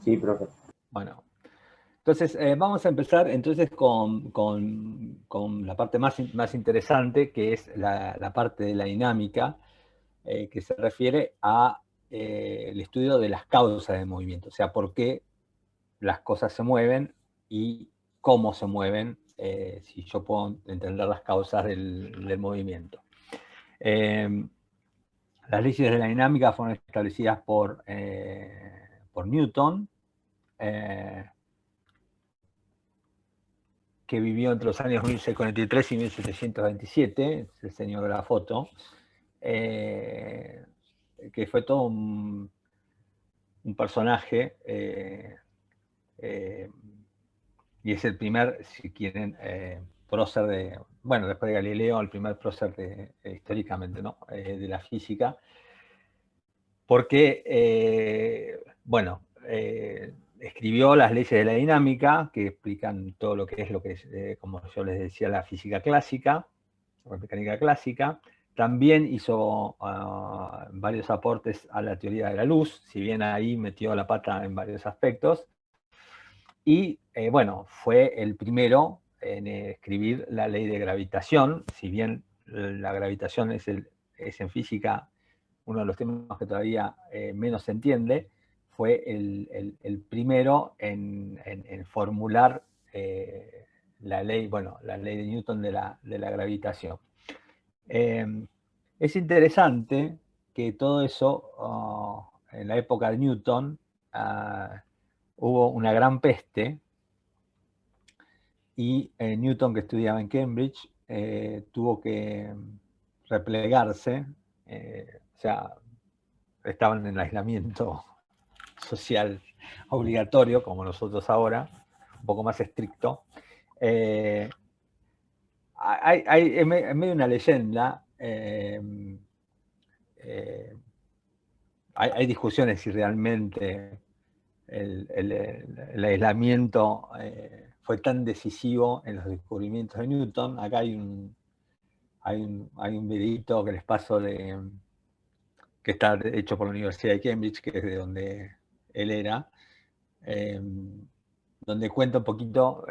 Sí, profe. Bueno, entonces vamos a empezar entonces con la parte más interesante, que es la parte de la dinámica, que se refiere a el estudio de las causas del movimiento, o sea, por qué las cosas se mueven y cómo se mueven, si yo puedo entender las causas del movimiento. Las leyes de la dinámica fueron establecidas por Newton, que vivió entre los años 1643 y 1727, es el señor de la foto, que fue todo un personaje, y es el primer, si quieren, prócer de, bueno, después de Galileo, el primer prócer históricamente, ¿no? De la física, porque, bueno, escribió las leyes de la dinámica, que explican todo lo que es, como yo les decía, la física clásica, la mecánica clásica. También hizo varios aportes a la teoría de la luz, si bien ahí metió la pata en varios aspectos. Y, bueno, fue el primero en escribir la ley de gravitación, si bien la gravitación es en física uno de los temas que todavía menos se entiende, fue el primero en formular la ley, bueno, la ley de Newton de la gravitación. Es interesante que todo eso, en la época de Newton, hubo una gran peste, y Newton, que estudiaba en Cambridge, tuvo que replegarse, o sea, estaban en aislamiento social obligatorio, como nosotros ahora, un poco más estricto. Hay en medio una leyenda, hay discusiones si realmente el aislamiento fue tan decisivo en los descubrimientos de Newton. Acá hay un videito que les paso que está hecho por la Universidad de Cambridge, que es de donde él era, donde cuenta un poquito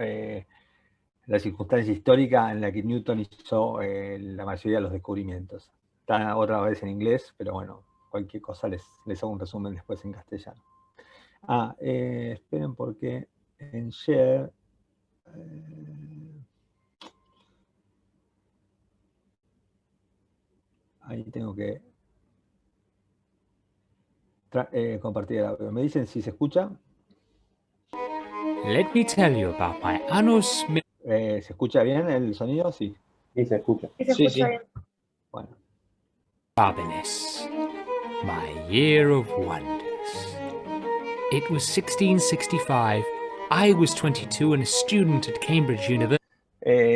la circunstancia histórica en la que Newton hizo la mayoría de los descubrimientos. Está otra vez en inglés, pero bueno, cualquier cosa les hago un resumen después en castellano. Esperen, porque en Share... ahí tengo que compartir el audio. ¿Me dicen si se escucha? Let me tell you about my annus. ¿Se escucha bien el sonido? Sí. Sí, se escucha. Sí, sí. Bueno. Mirabilis, my year of wonders. It was 1665. I was 22 and a student at Cambridge University.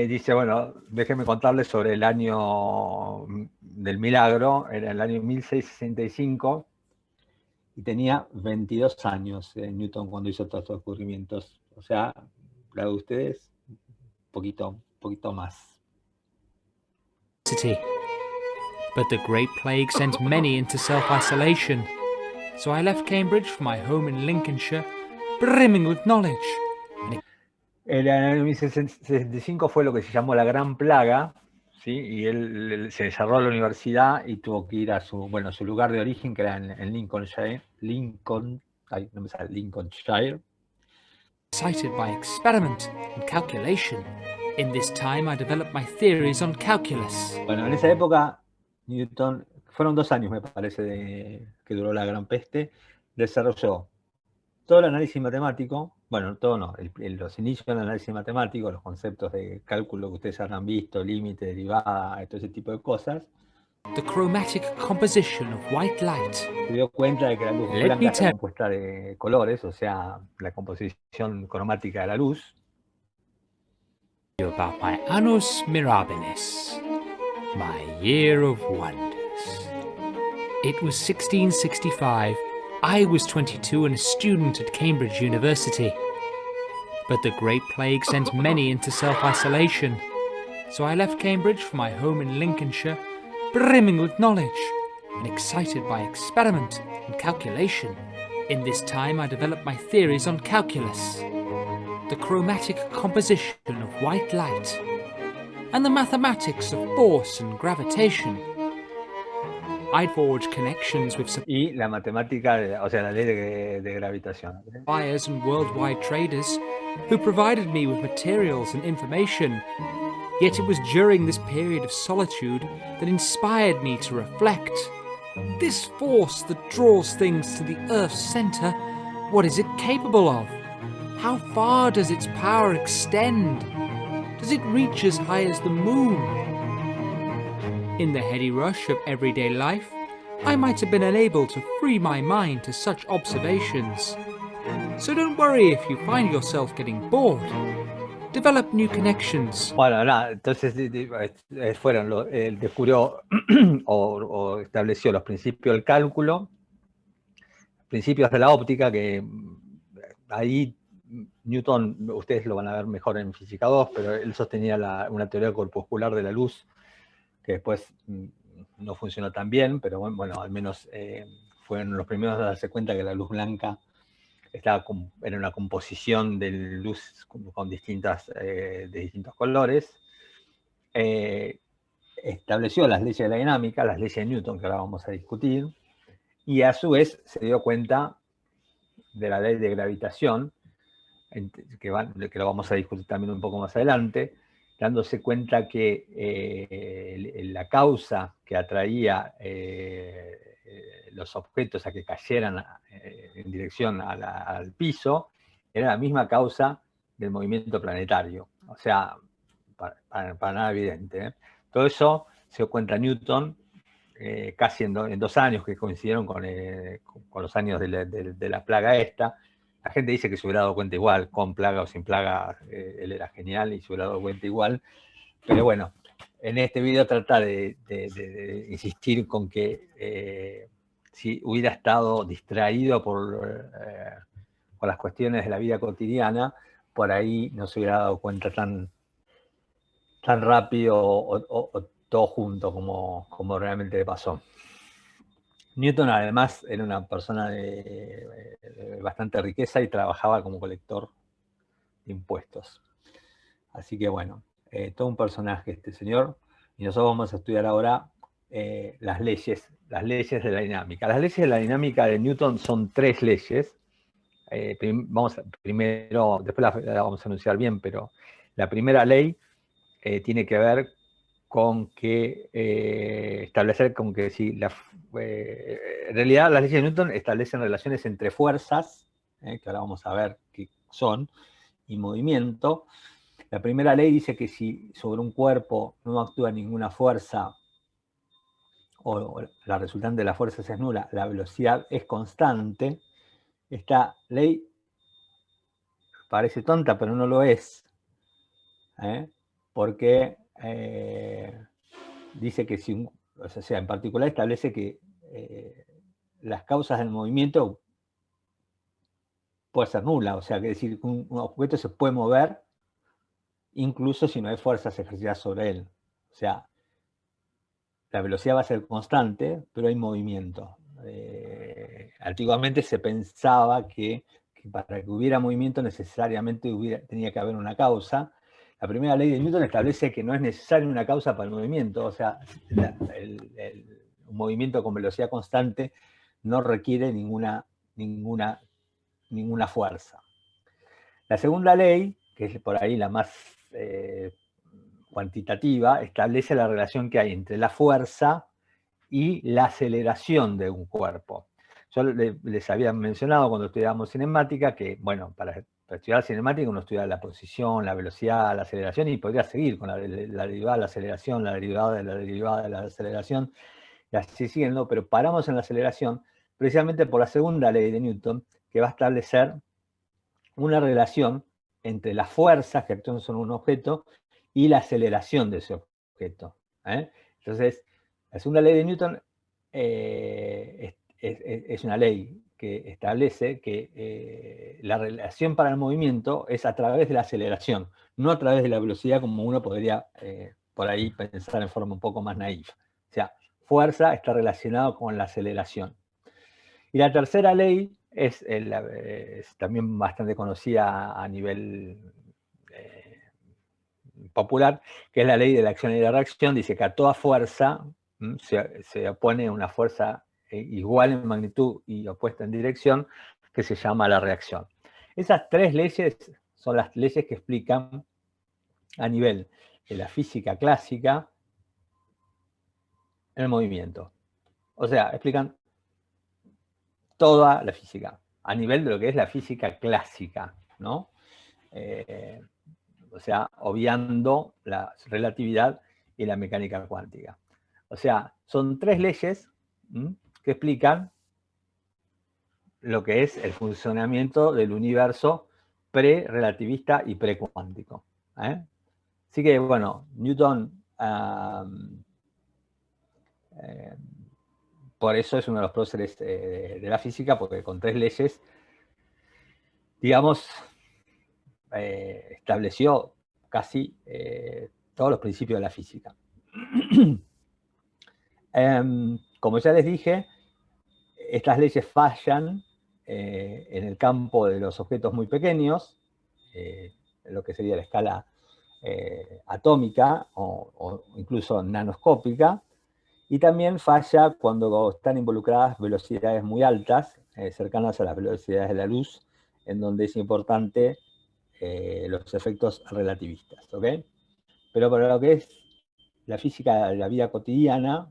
Dice, bueno, déjenme contarles sobre el año del milagro. Era el año 1665 y tenía 22 años Newton cuando hizo todos estos descubrimientos. O sea, la de ustedes, un poquito más. But the Great Plague sent many into self-isolation. So I left Cambridge for my home in Lincolnshire, brimming with knowledge. En el año 1665 fue lo que se llamó la Gran Plaga, ¿sí? Y él se desarrolló a la universidad y tuvo que ir a su lugar de origen, que era en Lincolnshire. Lincolnshire. Excited by experiment and calculation. In this time I developed my theories on calculus. Bueno, en esa época Newton, fueron 2 años me parece que duró la Gran Peste, desarrolló todo el análisis matemático, bueno, todo no, los inicios del análisis matemático, los conceptos de cálculo que ustedes habrán visto, límite, derivada, todo ese tipo de cosas. The chromatic composition of white light. Se dio cuenta de que la luz blanca está compuesta de colores, o sea, la composición cromática de la luz. About my annus mirabilis, my year of wonders. It was 1665. I was 22 and a student at Cambridge University. But the Great Plague sent many into self-isolation. So I left Cambridge for my home in Lincolnshire, brimming with knowledge and excited by experiment and calculation. In this time I developed my theories on calculus, the chromatic composition of white light, and the mathematics of force and gravitation. I'd forged connections with Y la matemática, o sea, la ley de gravitación. suppliers and worldwide traders who provided me with materials and information. Yet it was during this period of solitude that inspired me to reflect. This force that draws things to the Earth's center, what is it capable of? How far does its power extend? Does it reach as high as the moon? In the heady rush of everyday life, I might have been unable to free my mind to such observations. So don't worry if you find yourself getting bored. Develop new connections. Bueno, nada, entonces descubrió o estableció los principios del cálculo, principios de la óptica, que ahí Newton, ustedes lo van a ver mejor en Física 2, pero él sostenía una teoría corpuscular de la luz, que después no funcionó tan bien, pero bueno, al menos fueron los primeros a darse cuenta que la luz blanca era una composición de luz con de distintos colores. Estableció las leyes de la dinámica, las leyes de Newton, que ahora vamos a discutir, y a su vez se dio cuenta de la ley de gravitación, que lo vamos a discutir también un poco más adelante, dándose cuenta que la causa que atraía los objetos a que cayeran en dirección al piso era la misma causa del movimiento planetario. O sea, para nada evidente, ¿eh? Todo eso se dio cuenta Newton casi en 2 años, que coincidieron con los años de la plaga esta. La gente dice que se hubiera dado cuenta igual, con plaga o sin plaga, él era genial y se hubiera dado cuenta igual. Pero bueno, en este video trata de insistir con que si hubiera estado distraído por las cuestiones de la vida cotidiana, por ahí no se hubiera dado cuenta tan rápido o todo junto como realmente le pasó. Newton además era una persona de bastante riqueza y trabajaba como colector de impuestos. Así que bueno, todo un personaje este señor, y nosotros vamos a estudiar ahora las leyes de la dinámica. Las leyes de la dinámica de Newton son 3 leyes. Primero, después la vamos a anunciar bien, pero la primera ley tiene que ver con que establecer con que si en realidad las leyes de Newton establecen relaciones entre fuerzas, que ahora vamos a ver qué son, y movimiento. La primera ley dice que si sobre un cuerpo no actúa ninguna fuerza o la resultante de la fuerza es nula, la velocidad es constante. Esta ley parece tonta, pero no lo es, porque dice que en particular establece que las causas del movimiento pueden ser nulas, o sea, que decir que un objeto se puede mover incluso si no hay fuerzas ejercidas sobre él. O sea, la velocidad va a ser constante, pero hay movimiento. Antiguamente se pensaba que para que hubiera movimiento necesariamente tenía que haber una causa. La primera ley de Newton establece que no es necesaria una causa para el movimiento, o sea, un movimiento con velocidad constante no requiere ninguna fuerza. La segunda ley, que es por ahí la más cuantitativa, establece la relación que hay entre la fuerza y la aceleración de un cuerpo. Yo les había mencionado cuando estudiábamos cinemática que, bueno, para estudiar cinemática uno estudia la posición, la velocidad, la aceleración, y podría seguir con la derivada de la aceleración, la derivada de la derivada de la aceleración, y así siguiendo, pero paramos en la aceleración precisamente por la segunda ley de Newton, que va a establecer una relación entre las fuerzas que actúan sobre un objeto y la aceleración de ese objeto. Entonces, la segunda ley de Newton es una ley que establece que la relación para el movimiento es a través de la aceleración, no a través de la velocidad, como uno podría por ahí pensar en forma un poco más naif. O sea, fuerza está relacionado con la aceleración. Y la tercera ley es también bastante conocida a nivel popular, que es la ley de la acción y la reacción. Dice que a toda fuerza se opone una fuerza igual en magnitud y opuesta en dirección, que se llama la reacción. Esas tres leyes son las leyes que explican a nivel de la física clásica el movimiento. O sea, explican toda la física, a nivel de lo que es la física clásica, ¿no? O sea, obviando la relatividad y la mecánica cuántica. O sea, son tres leyes que explican lo que es el funcionamiento del universo pre-relativista y pre-cuántico. Así que, bueno, Newton, por eso es uno de los próceres de la física, porque con tres leyes, digamos, estableció casi todos los principios de la física. Como ya les dije, estas leyes fallan en el campo de los objetos muy pequeños, lo que sería la escala atómica o incluso nanoscópica, y también falla cuando están involucradas velocidades muy altas, cercanas a las velocidades de la luz, en donde es importante los efectos relativistas, ¿ok? Pero para lo que es la física de la vida cotidiana,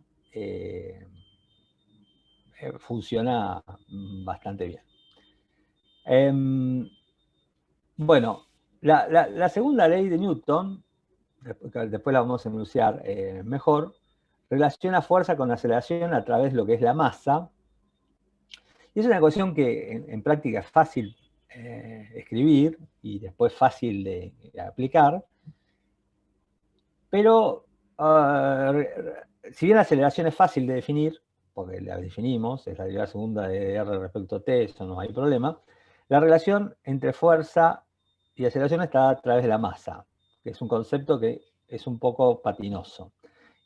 funciona bastante bien. Bueno, la segunda ley de Newton, después la vamos a enunciar mejor, relaciona fuerza con aceleración a través de lo que es la masa. Y es una ecuación que en práctica es fácil escribir y después fácil de aplicar. Pero si bien la aceleración es fácil de definir, porque la definimos, es la derivada segunda de R respecto a T, eso no hay problema, la relación entre fuerza y aceleración está a través de la masa, que es un concepto que es un poco patinoso.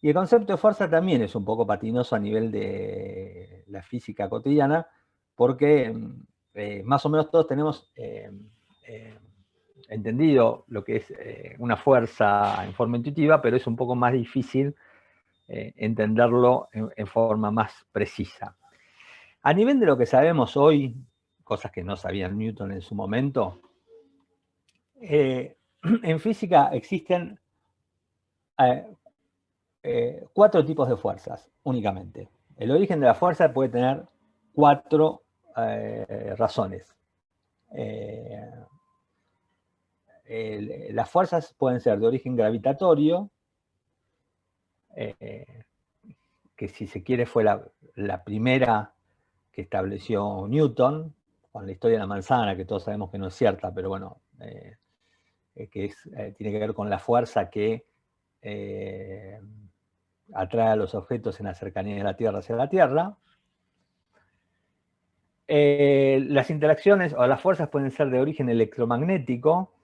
Y el concepto de fuerza también es un poco patinoso a nivel de la física cotidiana, porque más o menos todos tenemos entendido lo que es una fuerza en forma intuitiva, pero es un poco más difícil entenderlo en forma más precisa. A nivel de lo que sabemos hoy, cosas que no sabía Newton en su momento, en física existen 4 tipos de fuerzas únicamente. El origen de la fuerza puede tener 4 razones. Las fuerzas pueden ser de origen gravitatorio, que si se quiere fue la primera que estableció Newton, con la historia de la manzana, que todos sabemos que no es cierta, pero bueno, que tiene que ver con la fuerza que atrae a los objetos en la cercanía de la Tierra hacia la Tierra. Las interacciones o las fuerzas pueden ser de origen electromagnético,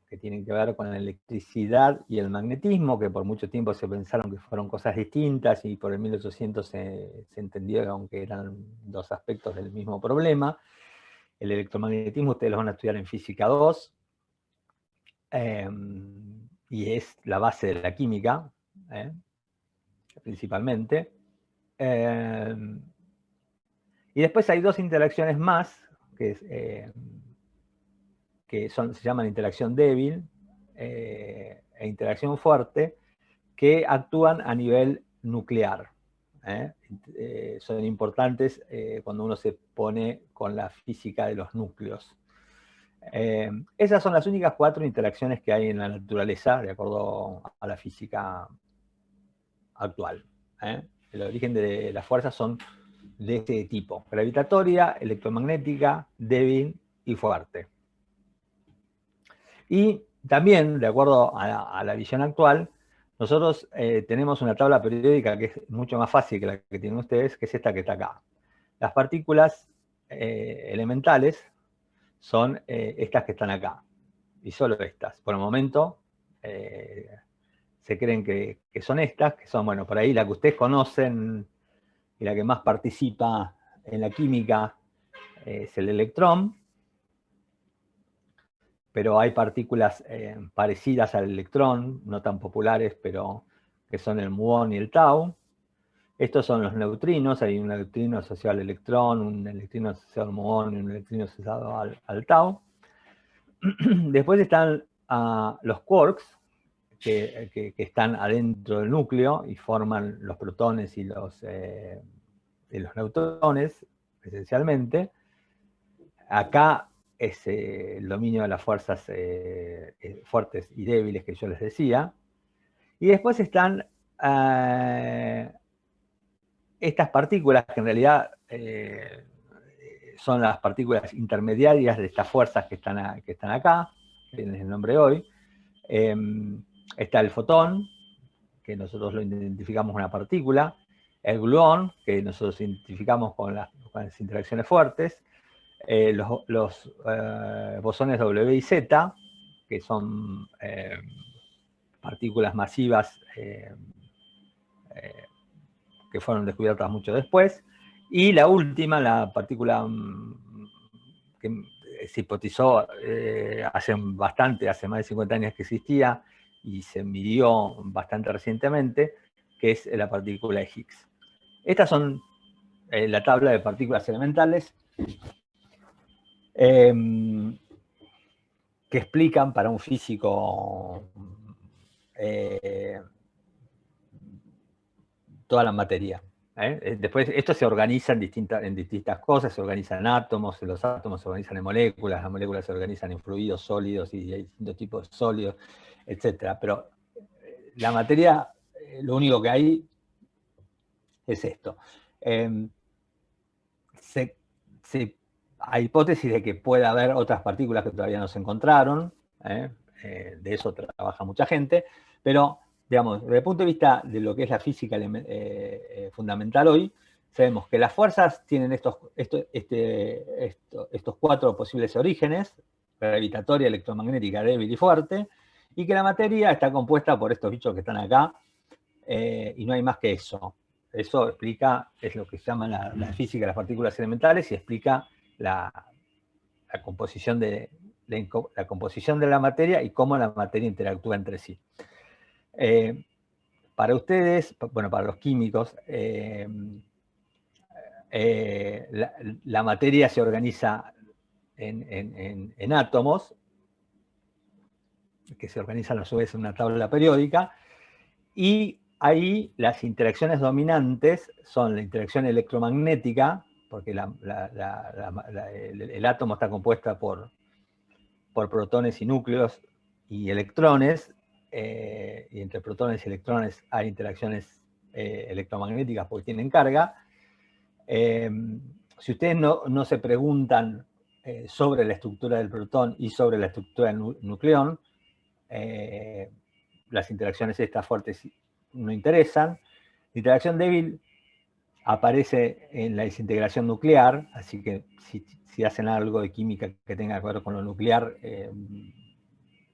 que tienen que ver con la electricidad y el magnetismo, que por mucho tiempo se pensaron que fueron cosas distintas y por el 1800 se entendieron que eran 2 aspectos del mismo problema. El electromagnetismo ustedes lo van a estudiar en Física 2, y es la base de la química, principalmente. Y después hay 2 interacciones más, que se llaman interacción débil e interacción fuerte, que actúan a nivel nuclear. Son importantes cuando uno se pone con la física de los núcleos. Esas son las únicas 4 interacciones que hay en la naturaleza, de acuerdo a la física actual. El origen de las fuerzas son de este tipo: gravitatoria, electromagnética, débil y fuerte. Y también, de acuerdo a la visión actual, nosotros tenemos una tabla periódica que es mucho más fácil que la que tienen ustedes, que es esta que está acá. Las partículas elementales son estas que están acá, y solo estas. Por el momento se creen que son estas, que son, bueno, por ahí la que ustedes conocen y la que más participa en la química es el electrón, pero hay partículas parecidas al electrón, no tan populares, pero que son el muón y el tau. Estos son los neutrinos, hay un neutrino asociado al electrón, un neutrino asociado al muón y un neutrino asociado al tau. Después están los quarks, que están adentro del núcleo y forman los protones y los neutrones, esencialmente. Acá es el dominio de las fuerzas fuertes y débiles que yo les decía. Y después están estas partículas, que en realidad son las partículas intermediarias de estas fuerzas que están acá, que tienen el nombre hoy. Está el fotón, que nosotros lo identificamos con una partícula, el gluón, que nosotros identificamos con las interacciones fuertes, los bosones W y Z, que son partículas masivas que fueron descubiertas mucho después, y la última, la partícula que se hipotizó hace más de 50 años que existía, y se midió bastante recientemente, que es la partícula de Higgs. Estas son la tabla de partículas elementales que explican para un físico toda la materia. Después, esto se organiza en distintas cosas, se organizan en átomos, los átomos se organizan en moléculas, las moléculas se organizan en fluidos sólidos y hay distintos tipos de sólidos, etc. Pero la materia, lo único que hay es esto. Hay hipótesis de que pueda haber otras partículas que todavía no se encontraron, de eso trabaja mucha gente, pero digamos, desde el punto de vista de lo que es la física fundamental hoy, sabemos que las fuerzas tienen estos 4 posibles orígenes: gravitatoria, electromagnética, débil y fuerte, y que la materia está compuesta por estos bichos que están acá, y no hay más que eso. Eso explica, es lo que se llama la física de las partículas elementales, y explica la composición de la materia y cómo la materia interactúa entre sí. Para ustedes, bueno, para los químicos, la materia se organiza en átomos, que se organizan a su vez en una tabla periódica, y ahí las interacciones dominantes son la interacción electromagnética, porque el átomo está compuesto por protones y núcleos y electrones, y entre protones y electrones hay interacciones electromagnéticas porque tienen carga. Si ustedes no se preguntan sobre la estructura del protón y sobre la estructura del nucleón, las interacciones estas fuertes no interesan. La interacción débil aparece en la desintegración nuclear, así que si hacen algo de química que tenga que ver con lo nuclear,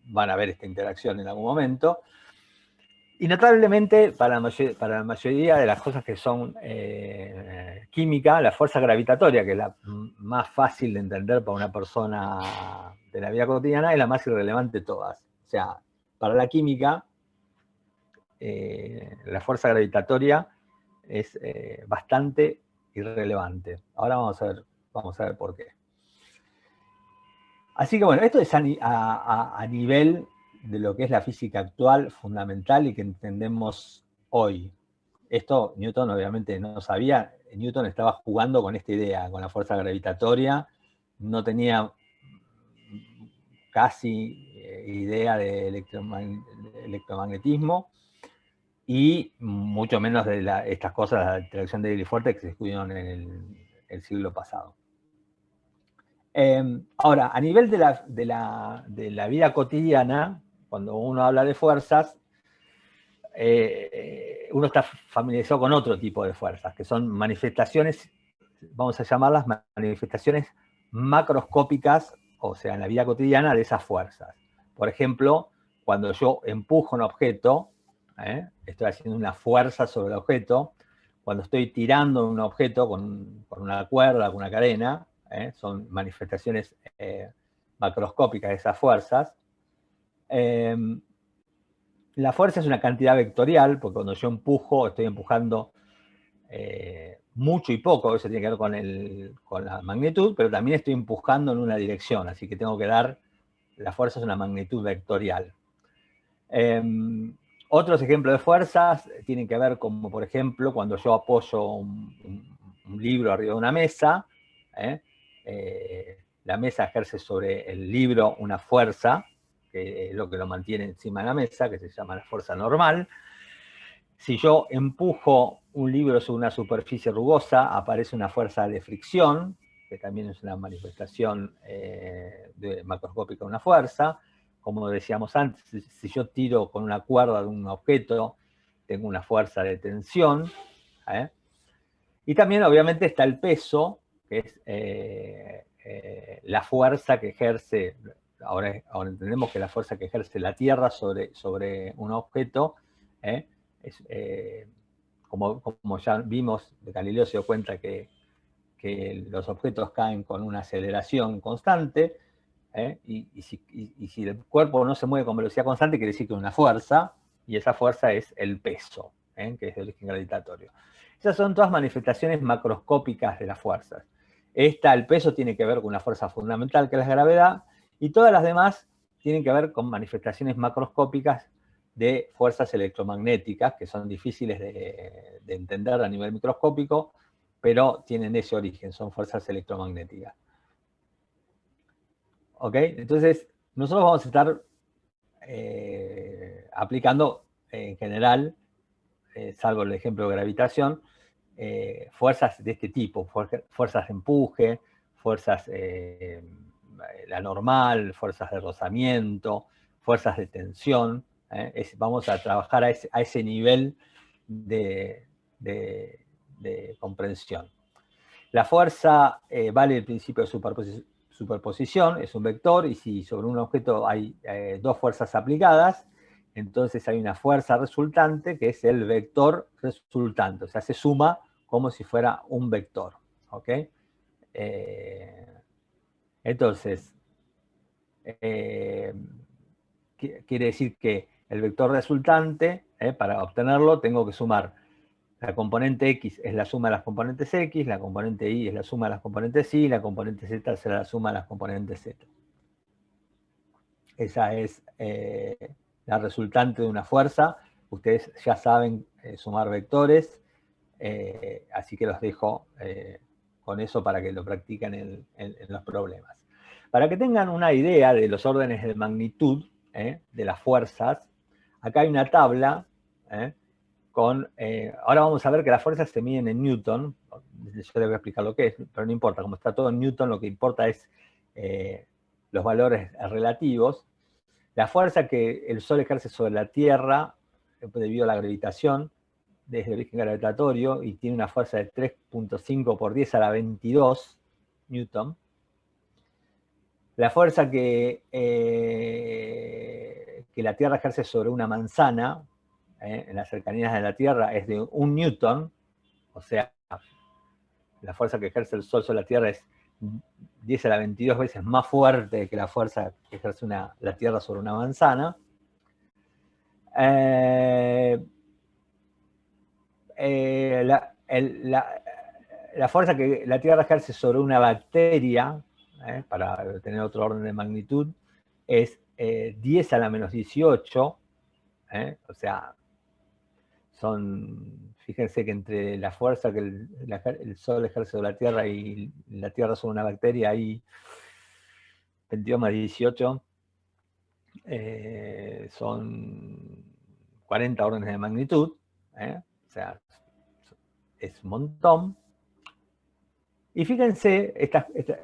van a ver esta interacción en algún momento. Y notablemente, para la mayoría de las cosas que son química, la fuerza gravitatoria, que es la más fácil de entender para una persona de la vida cotidiana, es la más irrelevante de todas. O sea, para la química, la fuerza gravitatoria es bastante irrelevante. Ahora vamos a ver por qué. Así que bueno, esto es a nivel de lo que es la física actual, fundamental y que entendemos hoy. Esto Newton obviamente no sabía. Newton estaba jugando con esta idea, con la fuerza gravitatoria. No tenía casi idea de electromagnetismo, y mucho menos de estas cosas, la interacción débil y fuerte, que se descubrieron en el siglo pasado. Ahora, a nivel de la vida cotidiana, cuando uno habla de fuerzas, uno está familiarizado con otro tipo de fuerzas, que son manifestaciones, vamos a llamarlas manifestaciones macroscópicas, o sea, en la vida cotidiana, de esas fuerzas. Por ejemplo, cuando yo empujo un objeto, Estoy haciendo una fuerza sobre el objeto. Cuando estoy tirando un objeto con una cuerda, con una cadena, son manifestaciones macroscópicas de esas fuerzas. La fuerza es una cantidad vectorial, porque cuando yo empujo, estoy empujando mucho y poco, eso tiene que ver con la magnitud, pero también estoy empujando en una dirección, así que tengo que dar, la fuerza es una magnitud vectorial. Otros ejemplos de fuerzas tienen que ver como, por ejemplo, cuando yo apoyo un libro arriba de una mesa, la mesa ejerce sobre el libro una fuerza, que es lo que lo mantiene encima de la mesa, que se llama la fuerza normal. Si yo empujo un libro sobre una superficie rugosa, aparece una fuerza de fricción, que también es una manifestación macroscópica de una fuerza. Como decíamos antes, si yo tiro con una cuerda de un objeto, tengo una fuerza de tensión. Y también, obviamente, está el peso, que es la fuerza que ejerce, ahora entendemos que la fuerza que ejerce la Tierra sobre un objeto, como ya vimos, Galileo se dio cuenta que los objetos caen con una aceleración constante, y si el cuerpo no se mueve con velocidad constante, quiere decir que hay una fuerza, y esa fuerza es el peso, que es de origen gravitatorio. Esas son todas manifestaciones macroscópicas de las fuerzas. El peso tiene que ver con una fuerza fundamental, que es la gravedad, y todas las demás tienen que ver con manifestaciones macroscópicas de fuerzas electromagnéticas, que son difíciles de entender a nivel microscópico, pero tienen ese origen, son fuerzas electromagnéticas. ¿Ok? Entonces, nosotros vamos a estar aplicando en general, salvo el ejemplo de gravitación, fuerzas de este tipo, fuerzas de empuje, fuerzas, la normal, fuerzas de rozamiento, fuerzas de tensión. Vamos a trabajar a ese nivel de comprensión. La fuerza vale el principio de superposición, es un vector, y si sobre un objeto hay dos fuerzas aplicadas, entonces hay una fuerza resultante que es el vector resultante, o sea, se suma como si fuera un vector. ¿Ok? Entonces, quiere decir que el vector resultante, para obtenerlo, tengo que sumar la componente X es la suma de las componentes X, la componente Y es la suma de las componentes Y, la componente Z será la suma de las componentes Z. Esa es la resultante de una fuerza. Ustedes ya saben sumar vectores, así que los dejo con eso para que lo practiquen en los problemas. Para que tengan una idea de los órdenes de magnitud de las fuerzas, acá hay una tabla ahora vamos a ver que las fuerzas se miden en Newton. Yo les voy a explicar lo que es, pero no importa, como está todo en Newton, lo que importa es los valores relativos. La fuerza que el Sol ejerce sobre la Tierra, debido a la gravitación, desde origen gravitatorio, y tiene una fuerza de 3.5 por 10 a la 22 Newton. La fuerza que la Tierra ejerce sobre una manzana, en las cercanías de la Tierra, es de 1 Newton, o sea, la fuerza que ejerce el Sol sobre la Tierra es 10 a la 22 veces más fuerte que la fuerza que ejerce la Tierra sobre una manzana. La fuerza que la Tierra ejerce sobre una bacteria, para tener otro orden de magnitud, es 10 a la menos 18, o sea, fíjense que entre la fuerza que el Sol ejerce sobre la Tierra y la Tierra sobre una bacteria hay 22 más 18, son 40 órdenes de magnitud, o sea, es un montón. Y fíjense,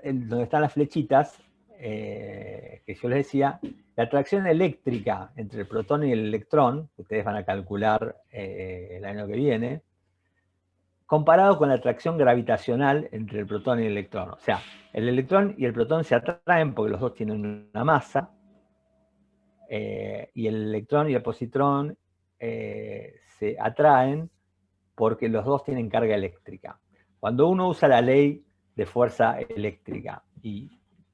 donde están las flechitas, que yo les decía, la atracción eléctrica entre el protón y el electrón, que ustedes van a calcular el año que viene, comparado con la atracción gravitacional entre el protón y el electrón. O sea, el electrón y el protón se atraen porque los dos tienen una masa, y el electrón y el positrón se atraen porque los dos tienen carga eléctrica. Cuando uno usa la ley de fuerza eléctrica y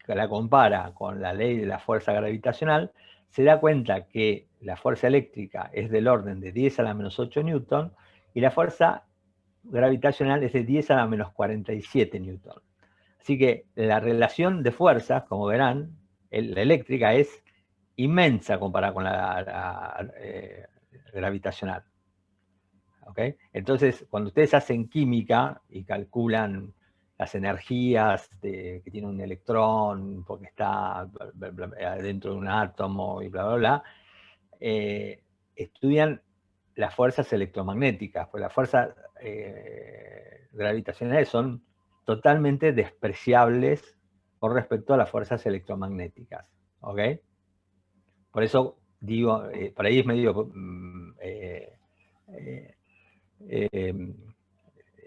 la compara con la ley de la fuerza gravitacional, se da cuenta que la fuerza eléctrica es del orden de 10 a la menos 8 newton y la fuerza gravitacional es de 10 a la menos 47 newton. Así que la relación de fuerzas, como verán, la eléctrica es inmensa comparada con la gravitacional. ¿Okay? Entonces, cuando ustedes hacen química y calculan las energías que tiene un electrón porque está dentro de un átomo y bla, bla, bla, estudian las fuerzas electromagnéticas, pues las fuerzas gravitacionales son totalmente despreciables con respecto a las fuerzas electromagnéticas. ¿Ok? Por eso digo, por ahí es medio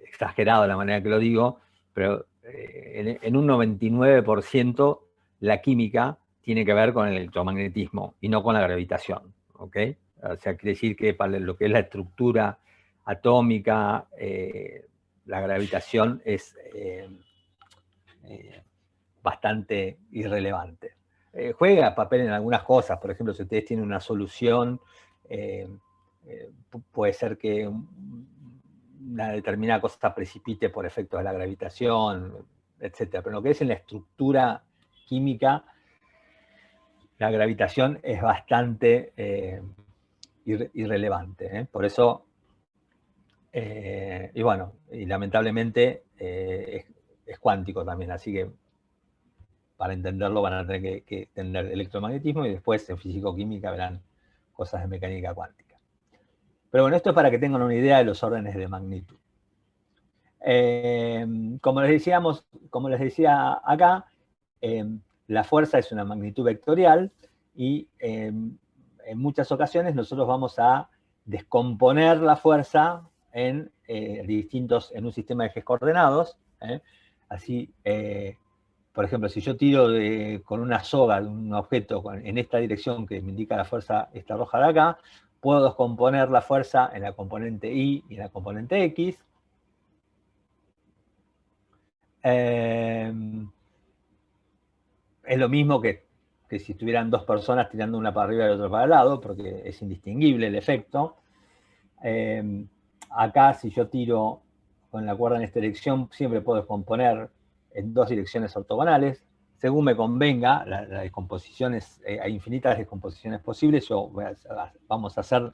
exagerado la manera que lo digo, pero en un 99% la química tiene que ver con el electromagnetismo y no con la gravitación. ¿Ok? O sea, quiere decir que para lo que es la estructura atómica, la gravitación es bastante irrelevante. Juega papel en algunas cosas, por ejemplo, si ustedes tienen una solución, puede ser que una determinada cosa precipite por efectos de la gravitación, etc. Pero lo que es en la estructura química, la gravitación es bastante irrelevante. Por eso, y bueno, y lamentablemente es cuántico también, así que para entenderlo van a tener que entender electromagnetismo y después en físico-química verán cosas de mecánica cuántica. Pero bueno, esto es para que tengan una idea de los órdenes de magnitud. Como les decía acá, la fuerza es una magnitud vectorial y en muchas ocasiones nosotros vamos a descomponer la fuerza en un sistema de ejes coordenados. Así, por ejemplo, si yo tiro con una soga de un objeto en esta dirección que me indica la fuerza esta roja de acá, puedo descomponer la fuerza en la componente Y y en la componente X. Es lo mismo que si estuvieran dos personas tirando una para arriba y otra para el lado, porque es indistinguible el efecto. Acá, si yo tiro con la cuerda en esta dirección, siempre puedo descomponer en dos direcciones ortogonales. Según me convenga, la descomposición hay infinitas descomposiciones posibles. Vamos a hacer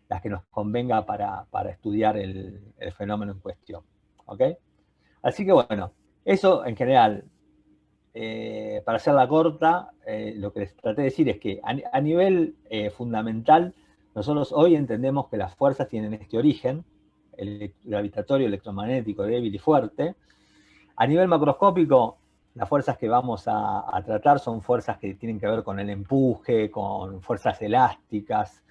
las que nos convenga para estudiar el fenómeno en cuestión. ¿Ok? Así que bueno, eso en general, para hacerla corta, lo que les traté de decir es que a nivel fundamental, nosotros hoy entendemos que las fuerzas tienen este origen, el gravitatorio, electromagnético, débil y fuerte. A nivel macroscópico, las fuerzas que vamos a tratar son fuerzas que tienen que ver con el empuje, con fuerzas elásticas,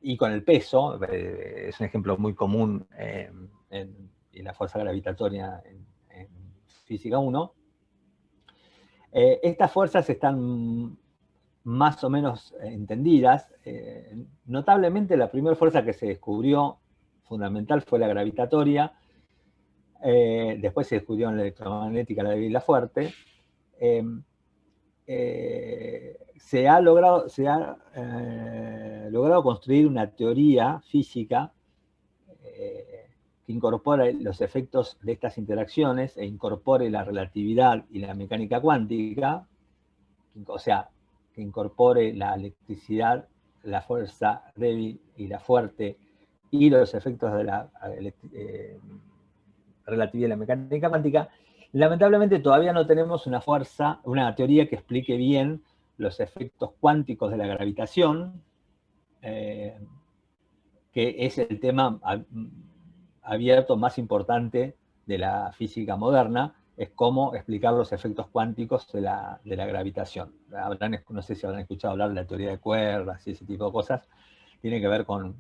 y con el peso. Es un ejemplo muy común en la fuerza gravitatoria en Física 1. Estas fuerzas están más o menos entendidas. Notablemente, la primera fuerza que se descubrió fundamental fue la gravitatoria. Después se descubrió en la electromagnética la débil y la fuerte. Se ha logrado construir una teoría física que incorpore los efectos de estas interacciones e incorpore la relatividad y la mecánica cuántica, o sea, que incorpore la electricidad, la fuerza débil y la fuerte y los efectos de la relatividad y la mecánica cuántica. Lamentablemente todavía no tenemos una teoría que explique bien los efectos cuánticos de la gravitación, que es el tema abierto más importante de la física moderna, es cómo explicar los efectos cuánticos de la gravitación. No sé si habrán escuchado hablar de la teoría de cuerdas y ese tipo de cosas. Tiene que ver con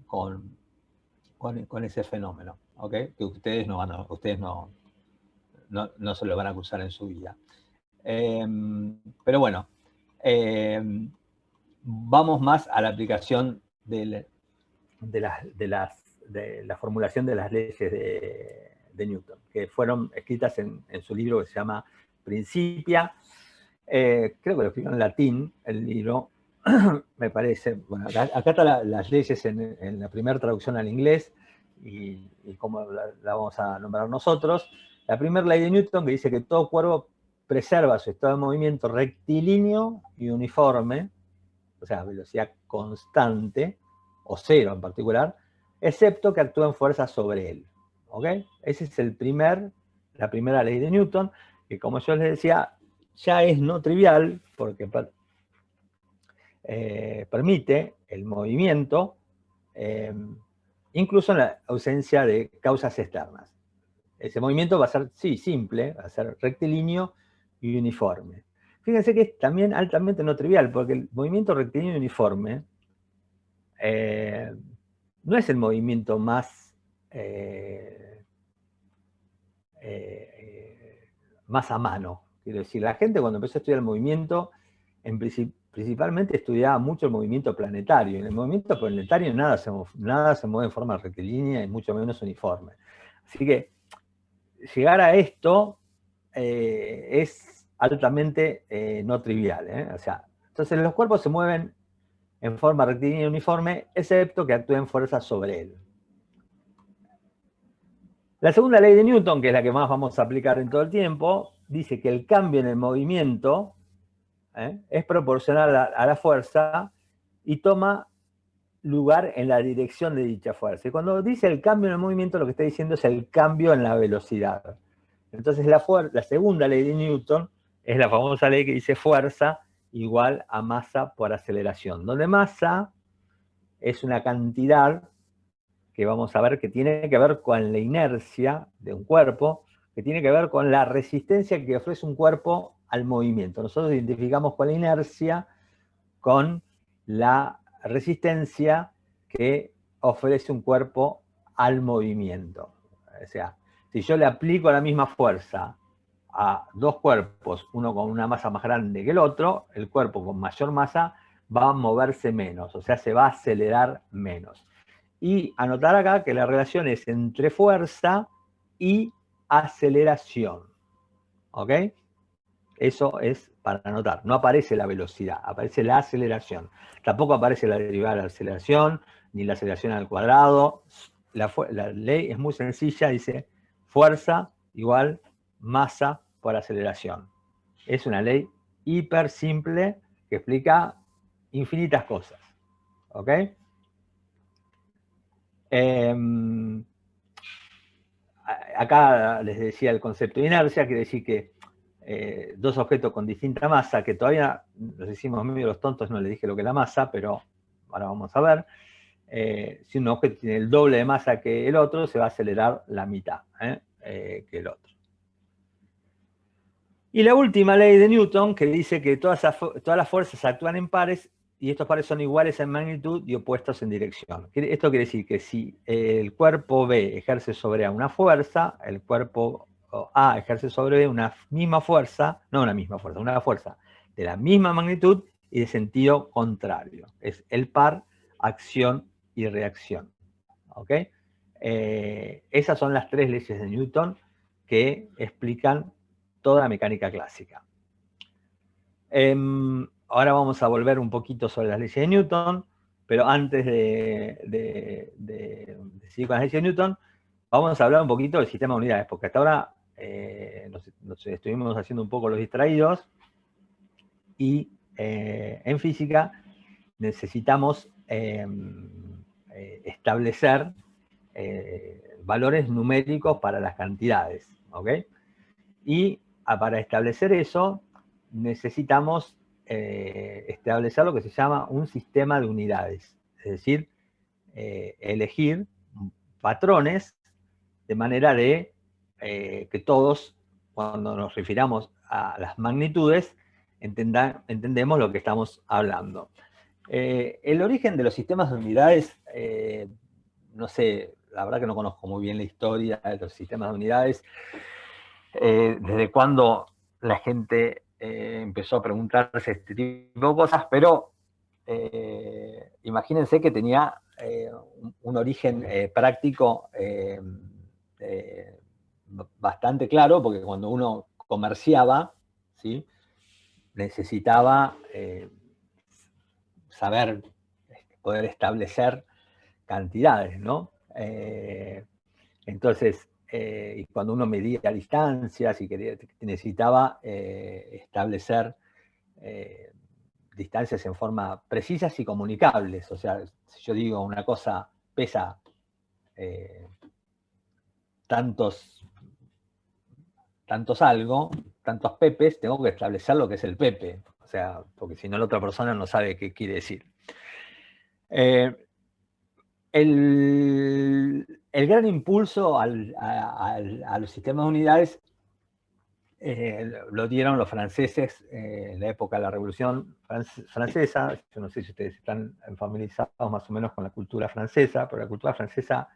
ese fenómeno, ¿ok? Que ustedes no se lo van a cruzar en su vida. Pero bueno, vamos más a la aplicación de la formulación de las leyes de Newton, que fueron escritas en su libro que se llama Principia. Creo que lo escribió en latín, el libro, me parece. Bueno, acá están las leyes en la primera traducción al inglés, y cómo la vamos a nombrar nosotros. La primera ley de Newton, que dice que todo cuerpo preserva su estado de movimiento rectilíneo y uniforme, o sea, velocidad constante, o cero en particular, excepto que actúen fuerzas sobre él. ¿Ok? Esa es la primera ley de Newton, que, como yo les decía, ya es no trivial, porque permite el movimiento, incluso en la ausencia de causas externas. Ese movimiento va a ser, sí, simple, va a ser rectilíneo y uniforme. Fíjense que es también altamente no trivial, porque el movimiento rectilíneo y uniforme no es el movimiento más a mano. Quiero decir, la gente cuando empezó a estudiar el movimiento, principalmente estudiaba mucho el movimiento planetario. En el movimiento planetario nada se mueve en forma rectilínea y mucho menos uniforme. Así que llegar a esto es altamente no trivial. O sea, entonces los cuerpos se mueven en forma rectilínea y uniforme, excepto que actúen fuerzas sobre él. La segunda ley de Newton, que es la que más vamos a aplicar en todo el tiempo, dice que el cambio en el movimiento es proporcional a la fuerza y toma lugar en la dirección de dicha fuerza. Y cuando dice el cambio en el movimiento, lo que está diciendo es el cambio en la velocidad. Entonces la segunda ley de Newton es la famosa ley que dice fuerza igual a masa por aceleración, donde masa es una cantidad que vamos a ver que tiene que ver con la inercia de un cuerpo, que tiene que ver con la resistencia que ofrece un cuerpo al movimiento. Nosotros identificamos con la inercia con la resistencia que ofrece un cuerpo al movimiento. O sea, si yo le aplico la misma fuerza a dos cuerpos, uno con una masa más grande que el otro, el cuerpo con mayor masa va a moverse menos, o sea, se va a acelerar menos. Y anotar acá que la relación es entre fuerza y aceleración. ¿Ok? Eso es para anotar. No aparece la velocidad, aparece la aceleración. Tampoco aparece la derivada de la aceleración, ni la aceleración al cuadrado. La ley es muy sencilla, dice fuerza igual masa por aceleración. Es una ley hiper simple que explica infinitas cosas. ¿Ok? Acá les decía el concepto de inercia, quiere decir que dos objetos con distinta masa, que todavía nos hicimos medio los tontos, no les dije lo que es la masa, pero ahora vamos a ver. Si un objeto tiene el doble de masa que el otro, se va a acelerar la mitad que el otro. Y la última ley de Newton, que dice que todas las fuerzas actúan en pares, y estos pares son iguales en magnitud y opuestos en dirección. Esto quiere decir que si el cuerpo B ejerce sobre A una fuerza, el cuerpo A ejerce sobre B una misma fuerza, no una misma fuerza, una fuerza de la misma magnitud y de sentido contrario. Es el par, acción y reacción. ¿Ok? Esas son las tres leyes de Newton que explican toda la mecánica clásica. Ahora vamos a volver un poquito sobre las leyes de Newton, pero antes de seguir con las leyes de Newton, vamos a hablar un poquito del sistema de unidades, porque hasta ahora nos estuvimos haciendo un poco los distraídos, y en física necesitamos establecer valores numéricos para las cantidades, ¿ok? Y para establecer eso necesitamos establecer lo que se llama un sistema de unidades, es decir, elegir patrones de manera de que todos, cuando nos refiramos a las magnitudes, entendemos lo que estamos hablando. El origen de los sistemas de unidades, no sé, la verdad que no conozco muy bien la historia de los sistemas de unidades, desde cuándo la gente empezó a preguntarse este tipo de cosas, pero imagínense que tenía un origen práctico bastante claro, porque cuando uno comerciaba, ¿sí?, necesitaba saber, poder establecer cantidades, ¿no? Entonces, y cuando uno medía distancias y necesitaba establecer distancias en forma precisas y comunicables. O sea, si yo digo una cosa pesa tantos pepes, tengo que establecer lo que es el pepe. O sea, porque si no la otra persona no sabe qué quiere decir. El gran impulso a los sistemas de unidades lo dieron los franceses en la época de la Revolución Francesa. Yo no sé si ustedes están familiarizados más o menos con la cultura francesa, pero la cultura francesa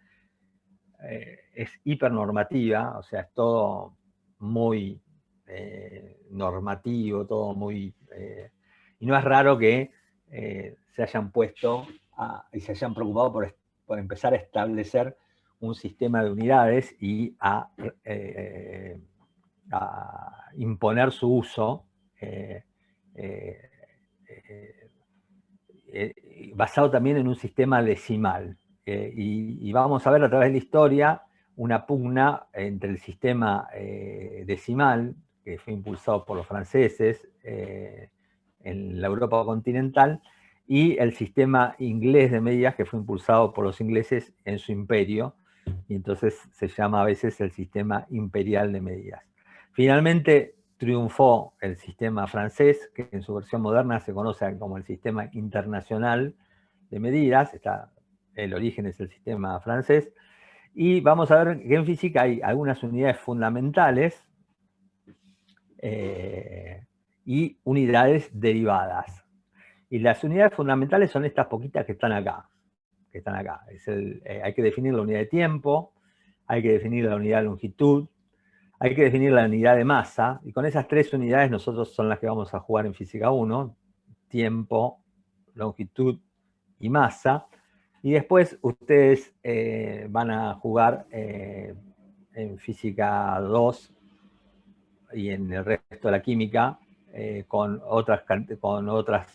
es hipernormativa, o sea, es todo muy normativo, todo muy... y no es raro que se hayan puesto y se hayan preocupado por empezar a establecer un sistema de unidades y a imponer su uso basado también en un sistema decimal. Y vamos a ver a través de la historia una pugna entre el sistema decimal, que fue impulsado por los franceses en la Europa continental, y el sistema inglés de medidas, que fue impulsado por los ingleses en su imperio, y entonces se llama a veces el sistema imperial de medidas. Finalmente triunfó el sistema francés, que en su versión moderna se conoce como el sistema internacional de medidas. El origen es el sistema francés. Y vamos a ver que en física hay algunas unidades fundamentales y unidades derivadas. Y las unidades fundamentales son estas poquitas que están acá. Hay que definir la unidad de tiempo, hay que definir la unidad de longitud, hay que definir la unidad de masa, y con esas tres unidades nosotros son las que vamos a jugar en Física 1, tiempo, longitud y masa, y después ustedes van a jugar en Física 2 y en el resto de la química con otras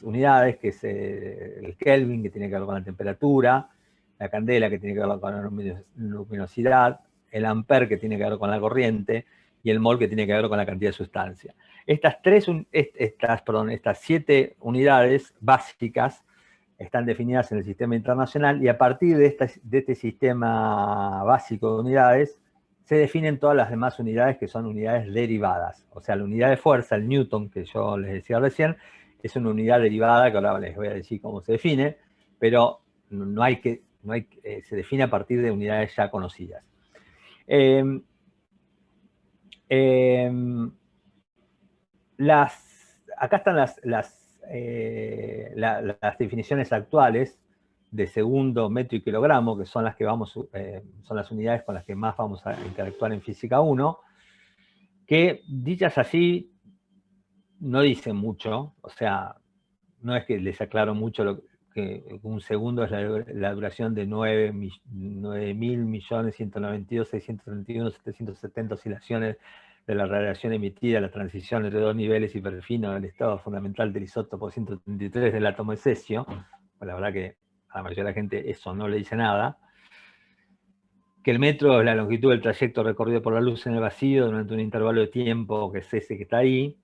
unidades, que es el Kelvin, que tiene que ver con la temperatura, la candela, que tiene que ver con la luminosidad, el ampere, que tiene que ver con la corriente, y el mol, que tiene que ver con la cantidad de sustancia. Estas 7 unidades básicas están definidas en el sistema internacional, y a partir de este sistema básico de unidades se definen todas las demás unidades, que son unidades derivadas. O sea, la unidad de fuerza, el Newton, que yo les decía recién, es una unidad derivada, que ahora les voy a decir cómo se define, pero se define a partir de unidades ya conocidas. Acá están las definiciones actuales de segundo, metro y kilogramo, que son las son las unidades con las que más vamos a interactuar en Física 1, que dichas así no dicen mucho. O sea, no es que les aclaro mucho que un segundo es la duración de 9.192.631.770 oscilaciones de la radiación emitida, la transición entre dos niveles hiperfinos del estado fundamental del isótopo 133 del átomo de cesio. Pues la verdad que a la mayoría de la gente eso no le dice nada. Que el metro es la longitud del trayecto recorrido por la luz en el vacío durante un intervalo de tiempo, que es ese que está ahí.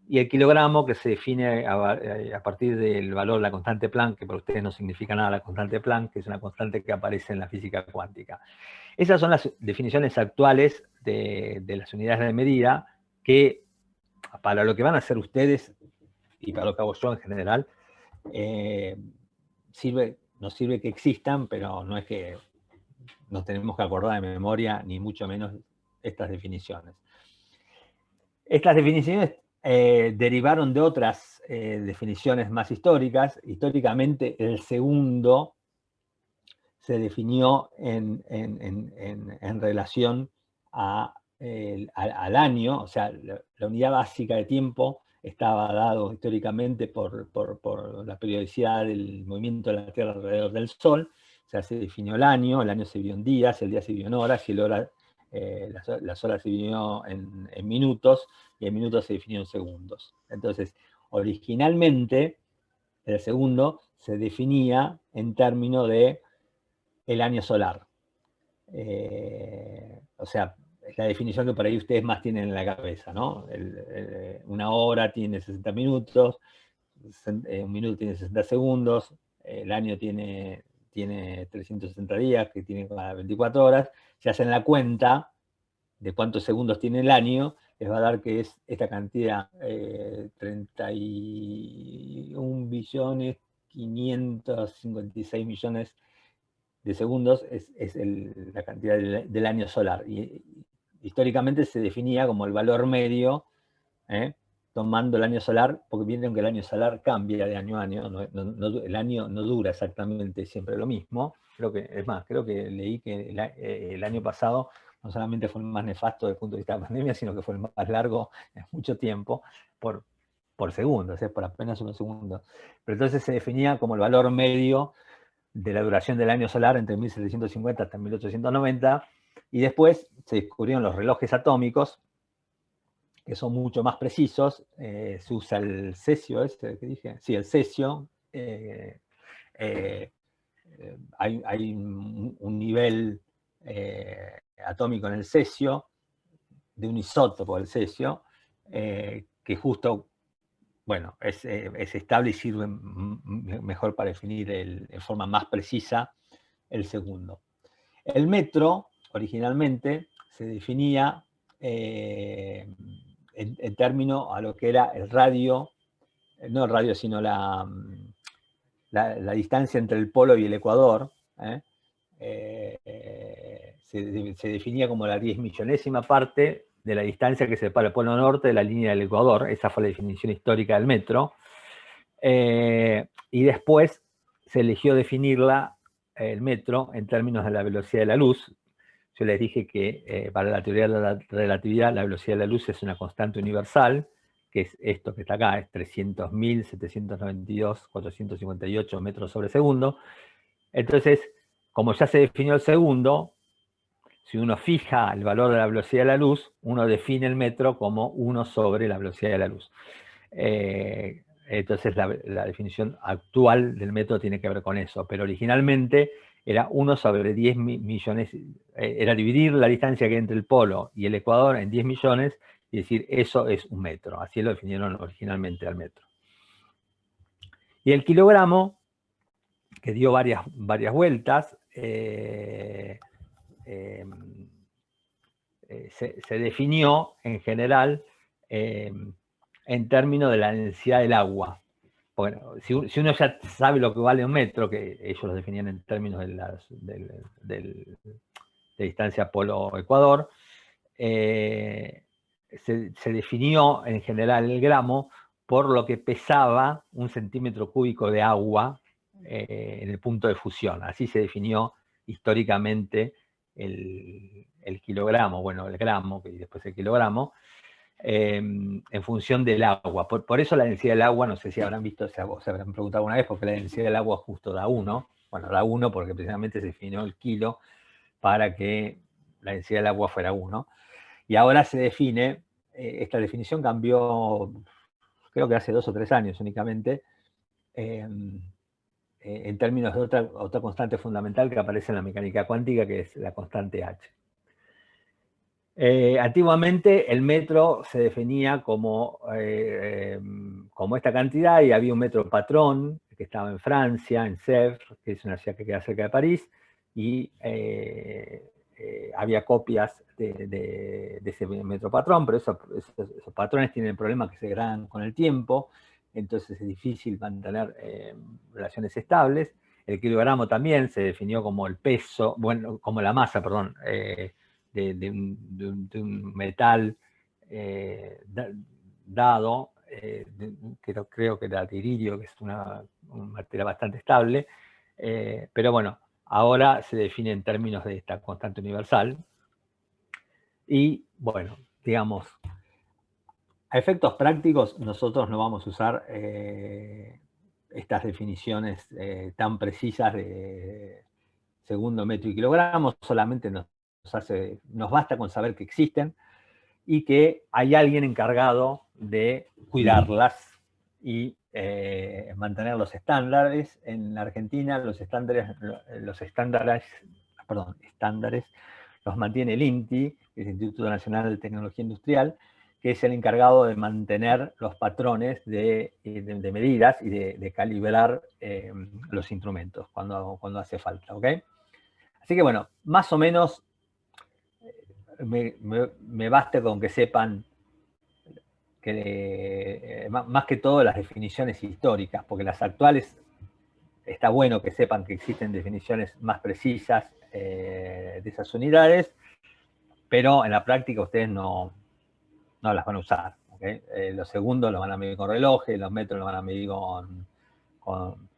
Y el kilogramo, que se define a partir del valor de la constante Planck, que para ustedes no significa nada la constante Planck, que es una constante que aparece en la física cuántica. Esas son las definiciones actuales de las unidades de medida, que para lo que van a hacer ustedes, y para lo que hago yo en general, nos sirve que existan, pero no es que nos tenemos que acordar de memoria, ni mucho menos estas definiciones. Estas definiciones derivaron de otras definiciones más históricas. Históricamente, el segundo se definió en relación a al año, o sea, la unidad básica de tiempo estaba dado históricamente por la periodicidad del movimiento de la Tierra alrededor del Sol. O sea, se definió el año se dividió en días, el día se dividió en horas, y las horas se dividió en minutos, y el minuto se definió en segundos. Entonces, originalmente, el segundo se definía en términos de el año solar. O sea, es la definición que por ahí ustedes más tienen en la cabeza, ¿no? Una hora tiene 60 minutos, un minuto tiene 60 segundos, el año tiene 360 días, que tiene 24 horas. Si hacen la cuenta de cuántos segundos tiene el año, les va a dar que es esta cantidad, 31.556.000.000 de segundos es la cantidad del año solar. Y históricamente se definía como el valor medio, tomando el año solar, porque vieron que el año solar cambia de año a año, el año no dura exactamente siempre lo mismo. Creo que leí que el año pasado no solamente fue el más nefasto desde el punto de vista de la pandemia, sino que fue el más largo en mucho tiempo, por segundos, por apenas unos segundos. Pero entonces se definía como el valor medio de la duración del año solar entre 1750 hasta 1890, y después se descubrieron los relojes atómicos, que son mucho más precisos. Se usa el cesio, que dije, sí, el cesio. Hay un nivel atómico en el cesio, de un isótopo del cesio, que justo, bueno, es estable y sirve mejor para definir en forma más precisa el segundo. El metro, originalmente, se definía en términos a lo que era el radio, no el radio, sino la distancia entre el polo y el ecuador. Se definía como la 10.000.000ª parte de la distancia que separa el polo norte de la línea del ecuador. Esa fue la definición histórica del metro. Y después se eligió definirla, el metro, en términos de la velocidad de la luz. Yo les dije que para la teoría de la relatividad la velocidad de la luz es una constante universal, que es esto que está acá, es 300.792.458 metros sobre segundo. Entonces, como ya se definió el segundo, si uno fija el valor de la velocidad de la luz, uno define el metro como 1 sobre la velocidad de la luz. Entonces la definición actual del metro tiene que ver con eso, pero originalmente era 1 sobre 10 millones, era dividir la distancia que hay entre el polo y el ecuador en 10 millones y decir eso es un metro. Así lo definieron originalmente al metro. Y el kilogramo, que dio varias vueltas, se definió en general en términos de la densidad del agua. Bueno, si uno ya sabe lo que vale un metro, que ellos lo definían en términos de distancia polo-ecuador, se definió en general el gramo por lo que pesaba un centímetro cúbico de agua en el punto de fusión. Así se definió históricamente el kilogramo, bueno, el gramo, y después el kilogramo, en función del agua. Por eso la densidad del agua, no sé si habrán visto, se habrán preguntado alguna vez, porque la densidad del agua justo da 1. Bueno, da 1 porque precisamente se definió el kilo para que la densidad del agua fuera 1. Y ahora se define, esta definición cambió, creo que hace 2 o 3 años únicamente, en términos de otra constante fundamental que aparece en la mecánica cuántica, que es la constante H. Antiguamente el metro se definía como esta cantidad, y había un metro patrón que estaba en Francia, en Sèvres, que es una ciudad que queda cerca de París, y había copias de ese metro patrón, pero esos patrones tienen el problema que se degradan con el tiempo, entonces es difícil mantener relaciones estables. El kilogramo también se definió como el peso, bueno, como la masa, perdón, de un metal dado, creo que era de iridio, que es un material bastante estable, pero bueno, ahora se define en términos de esta constante universal. Y bueno, digamos, a efectos prácticos nosotros no vamos a usar estas definiciones tan precisas de segundo, metro y kilogramos, solamente nos basta con saber que existen y que hay alguien encargado de cuidarlas y mantener los estándares. En la Argentina los estándares los mantiene el INTI, el Instituto Nacional de Tecnología Industrial, que es el encargado de mantener los patrones de medidas y de calibrar los instrumentos cuando hace falta, ¿ok? Así que bueno, más o menos me basta con que sepan que más que todo las definiciones históricas, porque las actuales está bueno que sepan que existen definiciones más precisas de esas unidades, pero en la práctica ustedes no las van a usar. ¿Okay? Los segundos los van a medir con relojes, los metros los van a medir con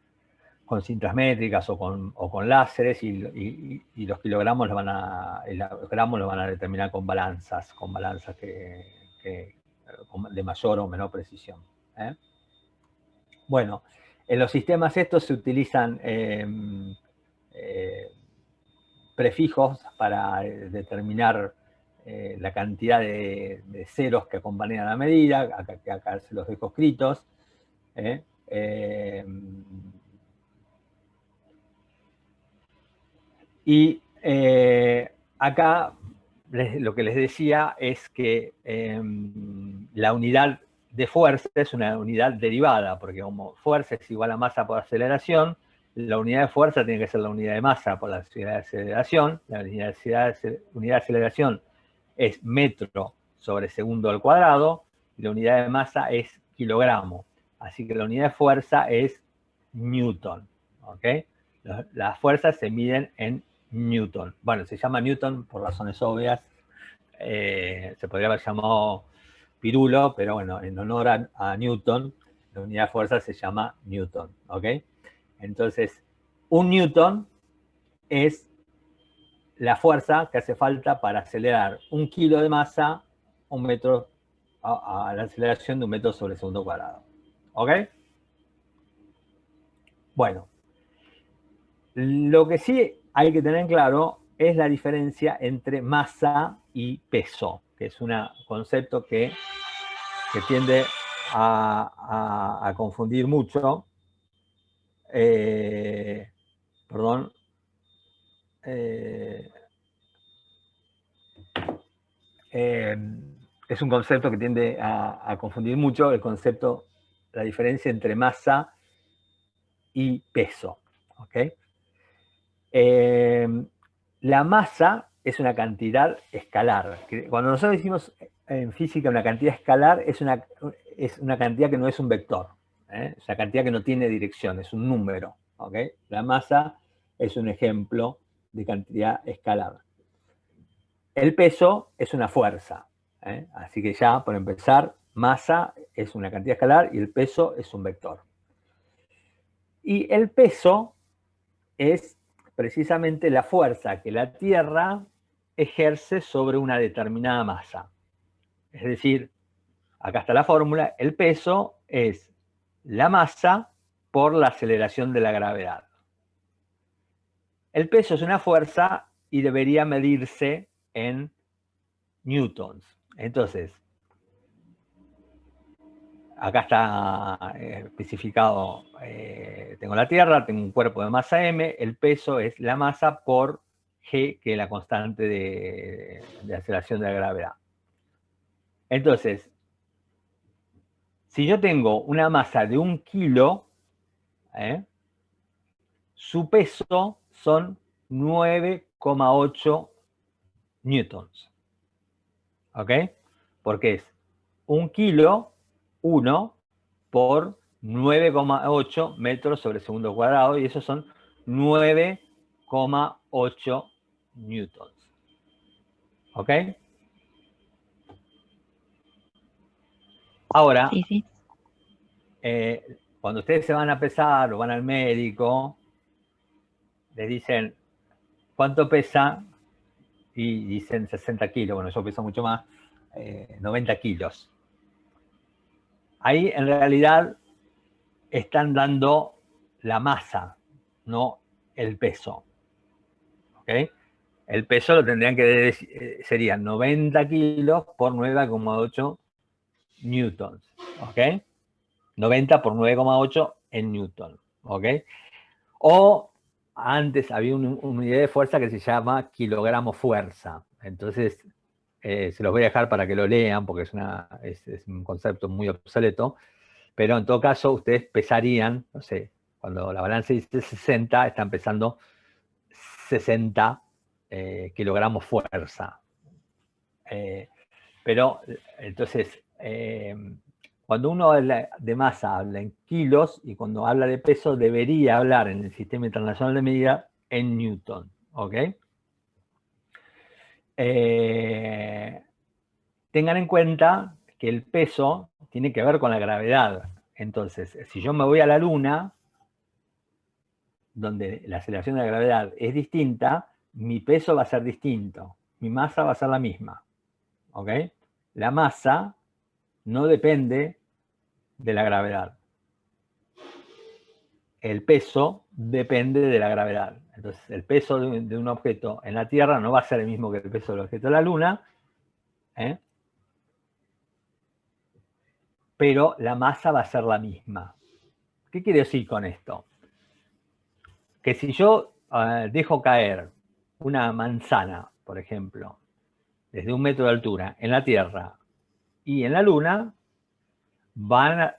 cintas métricas o con láseres, y los kilogramos los van a determinar con balanzas de mayor o menor precisión. Bueno, en los sistemas estos se utilizan prefijos para determinar la cantidad de ceros que acompañan a la medida. Acá se los dejo escritos. Y acá lo que les decía es que la unidad de fuerza es una unidad derivada, porque como fuerza es igual a masa por aceleración, la unidad de fuerza tiene que ser la unidad de masa por la unidad de aceleración. La unidad de aceleración es metro sobre segundo al cuadrado, y la unidad de masa es kilogramo. Así que la unidad de fuerza es newton. ¿Okay? Las fuerzas se miden en newton. Bueno, se llama newton por razones obvias. Se podría haber llamado pirulo, pero bueno, en honor a Newton, la unidad de fuerza se llama newton. ¿Ok? Entonces, un newton es la fuerza que hace falta para acelerar 1 kilo de masa a la aceleración de 1 metro sobre segundo cuadrado. ¿Ok? Bueno, lo que sí hay que tener claro es la diferencia entre masa y peso, que es un concepto que tiende a confundir mucho. Perdón. Es un concepto que tiende a confundir mucho la diferencia entre masa y peso. ¿Okay? La masa es una cantidad escalar. Cuando nosotros decimos en física una cantidad escalar, es una cantidad que no es un vector. Es una cantidad que no tiene dirección, es un número. ¿Okay? La masa es un ejemplo de cantidad escalar. El peso es una fuerza. Así que ya, por empezar, masa es una cantidad escalar y el peso es un vector. Y el peso es precisamente la fuerza que la Tierra ejerce sobre una determinada masa. Es decir, acá está la fórmula, el peso es la masa por la aceleración de la gravedad. El peso es una fuerza y debería medirse en newtons. Entonces, acá está especificado, tengo la Tierra, tengo un cuerpo de masa m, el peso es la masa por g, que es la constante de aceleración de la gravedad. Entonces, si yo tengo una masa de 1 kilo, su peso son 9,8 newtons. ¿Ok? Porque es 1 kilo, 1 por 9,8 metros sobre segundo cuadrado, y esos son 9,8 newtons. ¿Ok? Ahora, Sí. cuando ustedes se van a pesar o van al médico, les dicen, ¿cuánto pesa? y dicen 60 kilos, bueno, yo peso mucho más, 90 kilos. Ahí en realidad están dando la masa, no el peso. ¿Ok? El peso lo tendrían que decir, serían 90 kilos por 9,8 newtons. ¿Ok? 90 por 9,8 en newton. ¿Ok? O antes había una unidad de fuerza que se llama kilogramo fuerza. Entonces, se los voy a dejar para que lo lean, porque es un concepto muy obsoleto. Pero en todo caso, ustedes pesarían, no sé, cuando la balanza dice 60, están pesando 60 kilogramos fuerza. Pero, entonces, cuando uno habla de masa, habla en kilos, y cuando habla de peso, debería hablar en el Sistema Internacional de Medida en newton. ¿Ok? Tengan en cuenta que el peso tiene que ver con la gravedad. Entonces, si yo me voy a la Luna, donde la aceleración de la gravedad es distinta, mi peso va a ser distinto, mi masa va a ser la misma. ¿Ok? La masa no depende de la gravedad. El peso depende de la gravedad. Entonces, el peso de un objeto en la Tierra no va a ser el mismo que el peso del objeto de la Luna, pero la masa va a ser la misma. ¿Qué quiere decir con esto? Que si yo dejo caer una manzana, por ejemplo, desde 1 metro de altura en la Tierra y en la Luna, van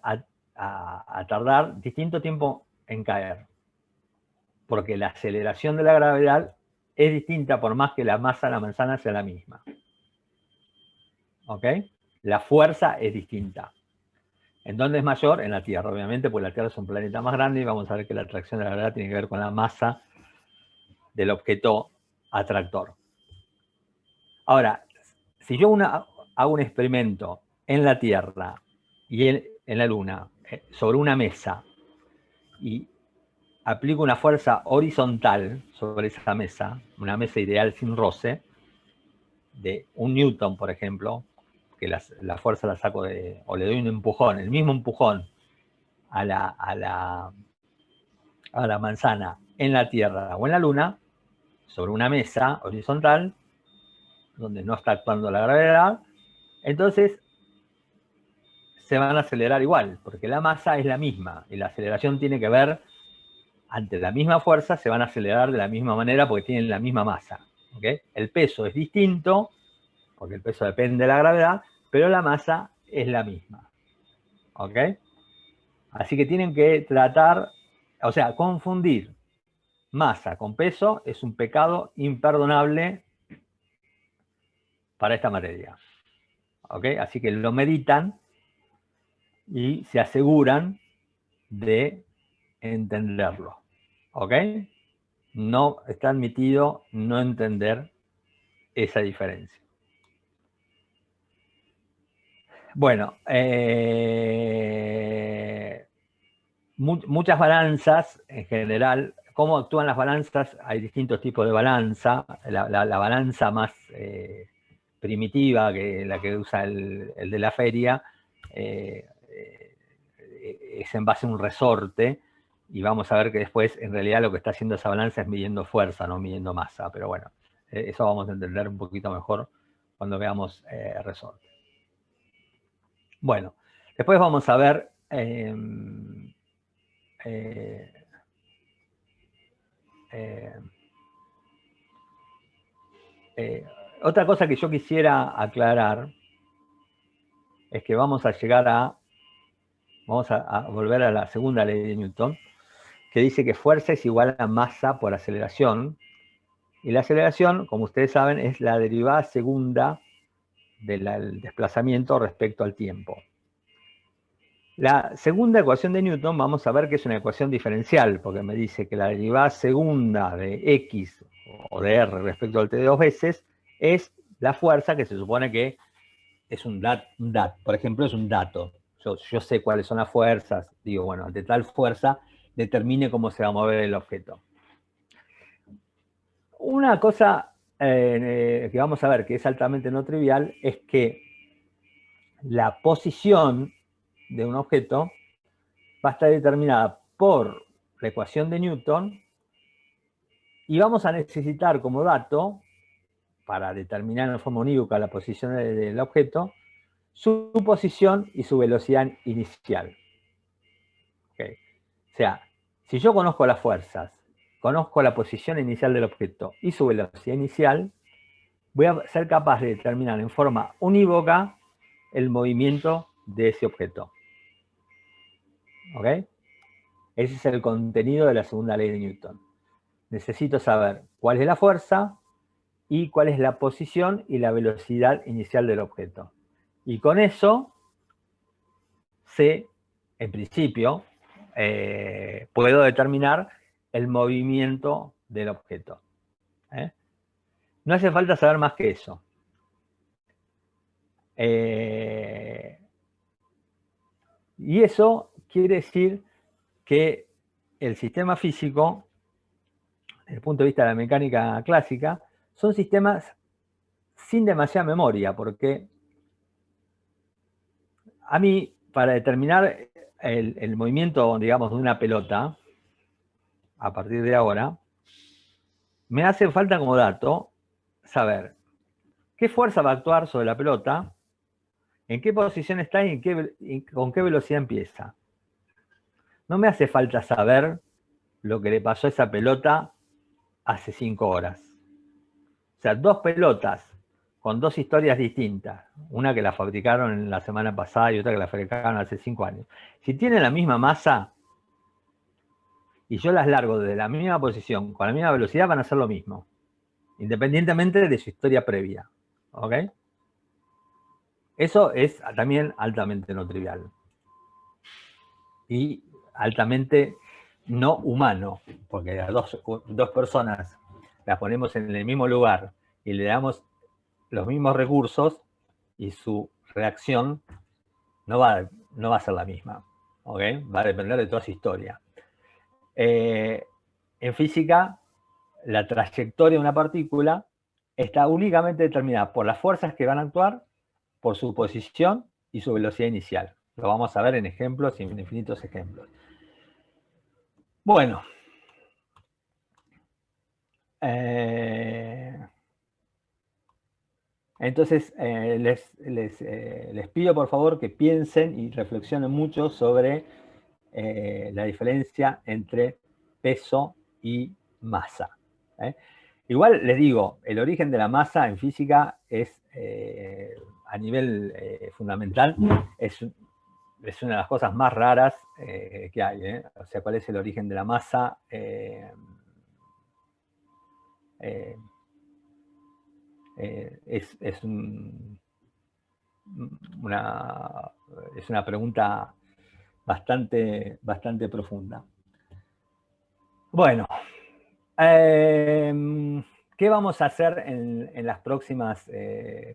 a tardar distinto tiempo en caer. Porque la aceleración de la gravedad es distinta por más que la masa de la manzana sea la misma. ¿Ok? La fuerza es distinta. ¿En dónde es mayor? En la Tierra, obviamente, porque la Tierra es un planeta más grande y vamos a ver que la atracción de la gravedad tiene que ver con la masa del objeto atractor. Ahora, si yo hago un experimento en la Tierra y en la Luna, sobre una mesa, y aplico una fuerza horizontal sobre esa mesa, una mesa ideal sin roce, de 1 newton, por ejemplo, que la fuerza la saco o le doy un empujón, el mismo empujón a la manzana en la Tierra o en la Luna, sobre una mesa horizontal, donde no está actuando la gravedad, entonces se van a acelerar igual, porque la masa es la misma, y la aceleración tiene que ver, ante la misma fuerza, se van a acelerar de la misma manera porque tienen la misma masa. ¿Okay? El peso es distinto, porque el peso depende de la gravedad, pero la masa es la misma. ¿Ok? Así que tienen que tratar, o sea, confundir masa con peso es un pecado imperdonable para esta materia. ¿Ok? Así que lo meditan y se aseguran de entenderlo. ¿Ok? No está admitido no entender esa diferencia. Bueno, muchas balanzas en general. ¿Cómo actúan las balanzas? Hay distintos tipos de balanza. La balanza más primitiva, que la que usa el de la feria, es en base a un resorte, y vamos a ver que después en realidad lo que está haciendo esa balanza es midiendo fuerza, no midiendo masa, pero bueno, eso vamos a entender un poquito mejor cuando veamos resorte. Bueno, después vamos a ver otra cosa que yo quisiera aclarar es que vamos a volver a la segunda ley de Newton, que dice que fuerza es igual a masa por aceleración, y la aceleración, como ustedes saben, es la derivada segunda del desplazamiento respecto al tiempo. La segunda ecuación de Newton vamos a ver que es una ecuación diferencial, porque me dice que la derivada segunda de x o de r respecto al t de 2 veces es la fuerza, que se supone que es un dato, por ejemplo, es un dato. Yo sé cuáles son las fuerzas, digo, bueno, ante tal fuerza determine cómo se va a mover el objeto. Una cosa que vamos a ver que es altamente no trivial es que la posición de un objeto va a estar determinada por la ecuación de Newton y vamos a necesitar como dato, para determinar en forma unívoca la posición del objeto, su posición y su velocidad inicial. ¿Okay? O sea, si yo conozco las fuerzas, conozco la posición inicial del objeto y su velocidad inicial, voy a ser capaz de determinar en forma unívoca el movimiento de ese objeto. ¿Ok? Ese es el contenido de la segunda ley de Newton. Necesito saber cuál es la fuerza y cuál es la posición y la velocidad inicial del objeto. Y con eso sé, en principio, puedo determinar el movimiento del objeto. No hace falta saber más que eso. Y eso quiere decir que el sistema físico, desde el punto de vista de la mecánica clásica, son sistemas sin demasiada memoria, porque a mí, para determinar el movimiento, digamos, de una pelota, a partir de ahora, me hace falta como dato saber qué fuerza va a actuar sobre la pelota, en qué posición está y con qué velocidad empieza. No me hace falta saber lo que le pasó a esa pelota hace 5 horas. O sea, dos pelotas con dos historias distintas, una que la fabricaron la semana pasada y otra que la fabricaron hace 5 años. Si tienen la misma masa y yo las largo desde la misma posición, con la misma velocidad, van a hacer lo mismo, independientemente de su historia previa. ¿Ok? Eso es también altamente no trivial. Y altamente no humano, porque a dos personas las ponemos en el mismo lugar y le damos los mismos recursos y su reacción no va a ser la misma. ¿Okay? Va a depender de toda su historia. En física, la trayectoria de una partícula está únicamente determinada por las fuerzas que van a actuar, por su posición y su velocidad inicial. Lo vamos a ver en ejemplos, en infinitos ejemplos. Bueno. Entonces, les pido por favor que piensen y reflexionen mucho sobre la diferencia entre peso y masa. Igual les digo, el origen de la masa en física es, a nivel fundamental, es una de las cosas más raras que hay. O sea, ¿cuál es el origen de la masa? Es una pregunta bastante profunda. Bueno, ¿qué vamos a hacer en las próximas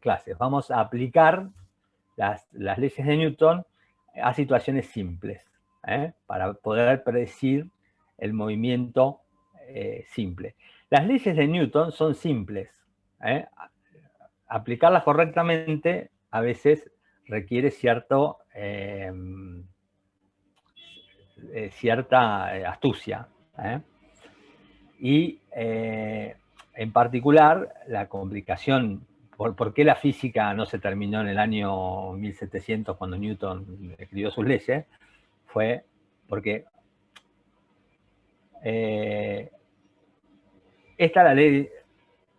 clases? Vamos a aplicar las leyes de Newton a situaciones simples, para poder predecir el movimiento simple. Las leyes de Newton son simples. Aplicarlas correctamente a veces requiere cierta astucia. Y en particular, la complicación, ¿por qué la física no se terminó en el año 1700 cuando Newton escribió sus leyes? Fue porque esta es la ley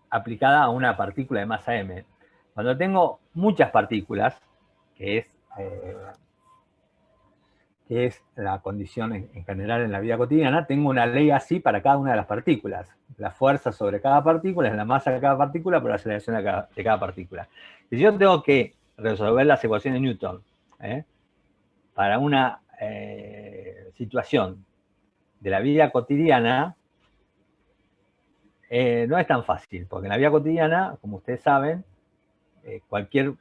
aplicada a una partícula de masa m. Cuando tengo muchas partículas, que es la condición en general en la vida cotidiana, tengo una ley así para cada una de las partículas. La fuerza sobre cada partícula es la masa de cada partícula por la aceleración de cada partícula. Si yo tengo que resolver las ecuaciones de Newton para una situación de la vida cotidiana, no es tan fácil, porque en la vida cotidiana, como ustedes saben, cualquier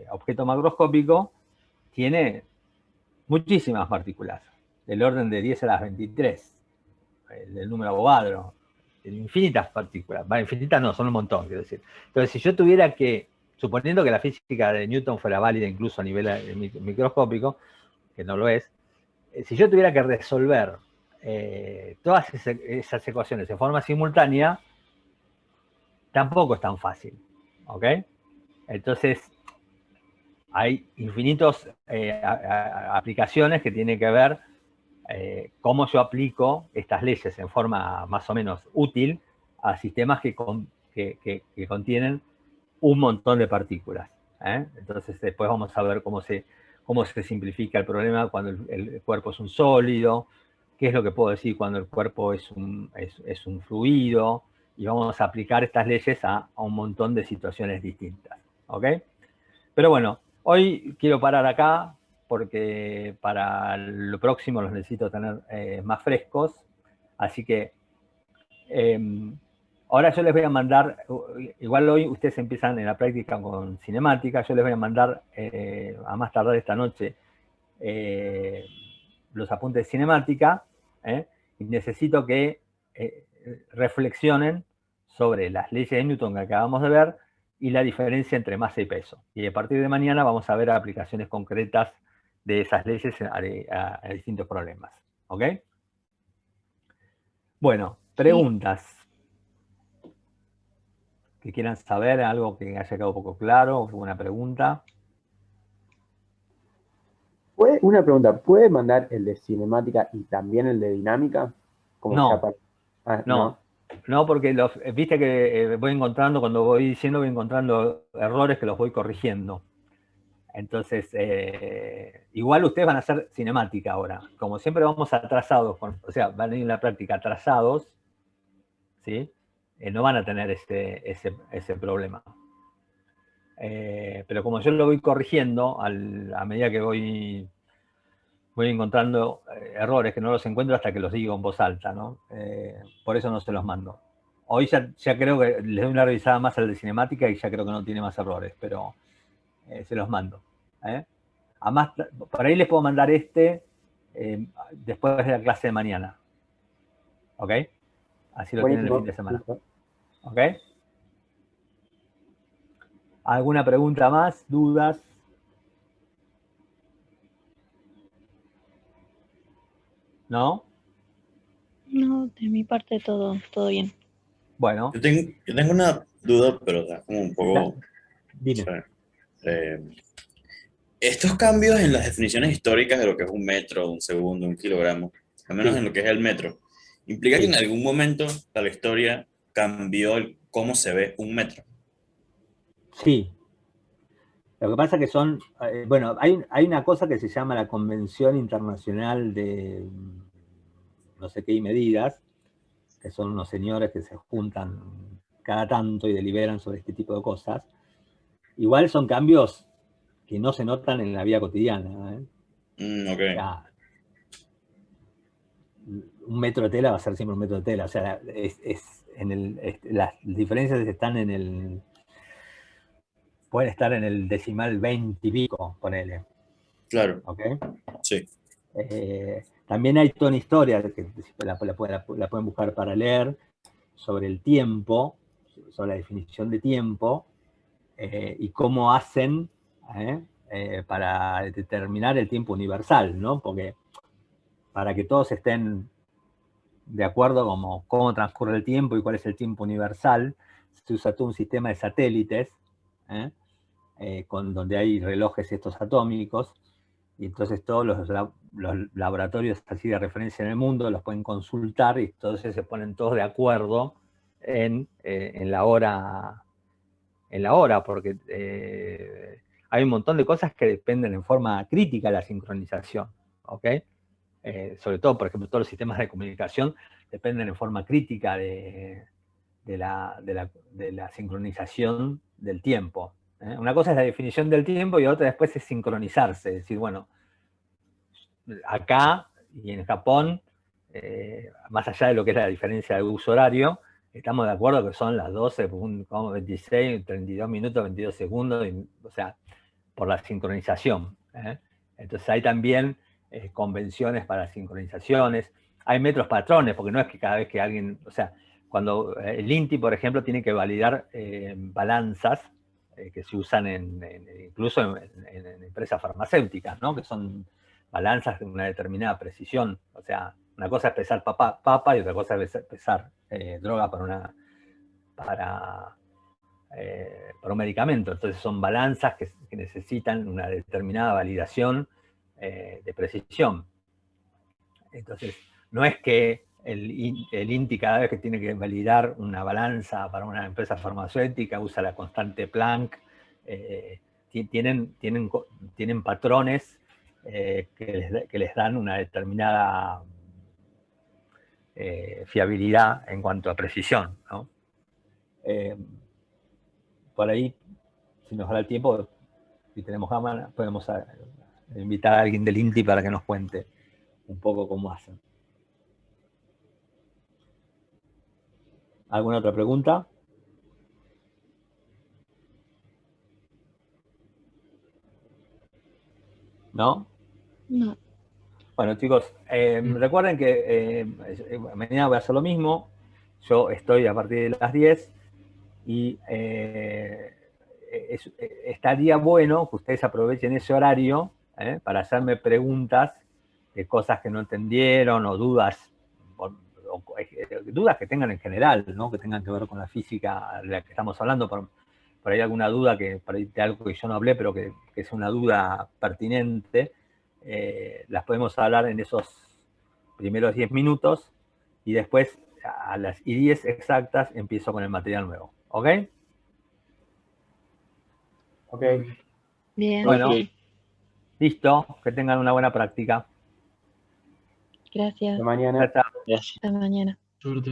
objeto macroscópico tiene muchísimas partículas, del orden de 10 a la 23, del número Avogadro. infinitas partículas. Bueno, infinitas no, son un montón, quiero decir. Entonces, si yo tuviera que, suponiendo que la física de Newton fuera válida incluso a nivel microscópico, que no lo es, si yo tuviera que resolver todas esas ecuaciones en forma simultánea, tampoco es tan fácil, ¿ok? Entonces, hay infinitas aplicaciones que tienen que ver cómo yo aplico estas leyes en forma más o menos útil a sistemas que contienen un montón de partículas. Entonces, después vamos a ver cómo se simplifica el problema cuando el cuerpo es un sólido, qué es lo que puedo decir cuando el cuerpo es un fluido, y vamos a aplicar estas leyes a un montón de situaciones distintas. ¿Ok? Pero bueno, hoy quiero parar acá porque para lo próximo los necesito tener más frescos. Así que ahora yo les voy a mandar, igual hoy ustedes empiezan en la práctica con cinemática, yo les voy a mandar a más tardar esta noche los apuntes de cinemática, y necesito que reflexionen sobre las leyes de Newton que acabamos de ver y la diferencia entre masa y peso. Y a partir de mañana vamos a ver aplicaciones concretas de esas leyes a distintos problemas. ¿Ok? Bueno, preguntas. Que quieran saber, algo que haya quedado poco claro, alguna pregunta. Una pregunta, ¿puede mandar el de cinemática y también el de dinámica? Como No, ya para... no, porque viste que voy encontrando, cuando voy diciendo, voy encontrando errores que los voy corrigiendo. Entonces, igual ustedes van a hacer cinemática ahora. Como siempre vamos atrasados, o sea, van a ir en la práctica atrasados, ¿sí? No van a tener ese problema. Pero como yo lo voy corrigiendo a medida que voy encontrando errores que no los encuentro hasta que los digo en voz alta, ¿no? Por eso no se los mando. Hoy ya creo que les doy una revisada más al de cinemática y ya creo que no tiene más errores, pero se los mando. Además, por ahí les puedo mandar después de la clase de mañana. ¿Ok? Así lo tienen el fin de semana. ¿Ok? ¿Alguna pregunta más? ¿Dudas? ¿No? No, de mi parte todo bien. Bueno. Yo tengo una duda, pero es como un poco... Dime. Estos cambios en las definiciones históricas de lo que es un metro, un segundo, un kilogramo, al menos en lo que es el metro, implica que en algún momento de la historia cambió cómo se ve un metro. Sí. Lo que pasa es que son, bueno, hay una cosa que se llama la Convención Internacional de no sé qué y medidas, que son unos señores que se juntan cada tanto y deliberan sobre este tipo de cosas. Igual son cambios que no se notan en la vida cotidiana. Okay. O sea, un metro de tela va a ser siempre un metro de tela. O sea, las diferencias están pueden estar en el decimal 20 y pico, ponele. Claro. ¿Ok? Sí. También hay toda una historia que la pueden buscar para leer sobre el tiempo, sobre la definición de tiempo, y cómo hacen para determinar el tiempo universal, ¿no? Porque para que todos estén de acuerdo como cómo transcurre el tiempo y cuál es el tiempo universal, se usa todo un sistema de satélites, donde hay relojes estos atómicos, y entonces todos los laboratorios así de referencia en el mundo los pueden consultar y entonces se ponen todos de acuerdo en la hora, porque hay un montón de cosas que dependen en forma crítica de la sincronización, ¿ok? Sobre todo, por ejemplo, todos los sistemas de comunicación dependen en forma crítica de la sincronización del tiempo. Una cosa es la definición del tiempo y otra después es sincronizarse, es decir, bueno, acá y en Japón, más allá de lo que es la diferencia de uso horario, estamos de acuerdo que son las 12:26, 32 minutos, 22 segundos, o sea, por la sincronización. Entonces hay también convenciones para sincronizaciones, hay metros patrones, porque no es que cada vez que alguien, o sea, cuando el INTI, por ejemplo, tiene que validar balanzas que se usan incluso en empresas farmacéuticas, ¿no? Que son balanzas de una determinada precisión. O sea, una cosa es pesar papa y otra cosa es pesar droga para un medicamento. Entonces son balanzas que necesitan una determinada validación de precisión. Entonces, no es que el INTI cada vez que tiene que validar una balanza para una empresa farmacéutica usa la constante Planck. Tienen patrones que les dan una determinada fiabilidad en cuanto a precisión, ¿no? Por ahí, si nos da el tiempo, si tenemos cámara, podemos invitar a alguien del INTI para que nos cuente un poco cómo hacen. ¿Alguna otra pregunta? ¿No? No. Bueno, chicos, recuerden que mañana voy a hacer lo mismo. Yo estoy a partir de las 10 y estaría bueno que ustedes aprovechen ese horario para hacerme preguntas de cosas que no entendieron o dudas, dudas que tengan en general, ¿no? Que tengan que ver con la física de la que estamos hablando. Por ahí alguna duda por ahí de algo que yo no hablé, pero que es una duda pertinente. Las podemos hablar en esos primeros 10 minutos y después a las 10 exactas empiezo con el material nuevo. ¿Ok? Ok. Bien. Bueno, Ok. listo. Que tengan una buena práctica. Gracias. Hasta mañana. Chao, chao. Gracias. Hasta mañana. Suerte.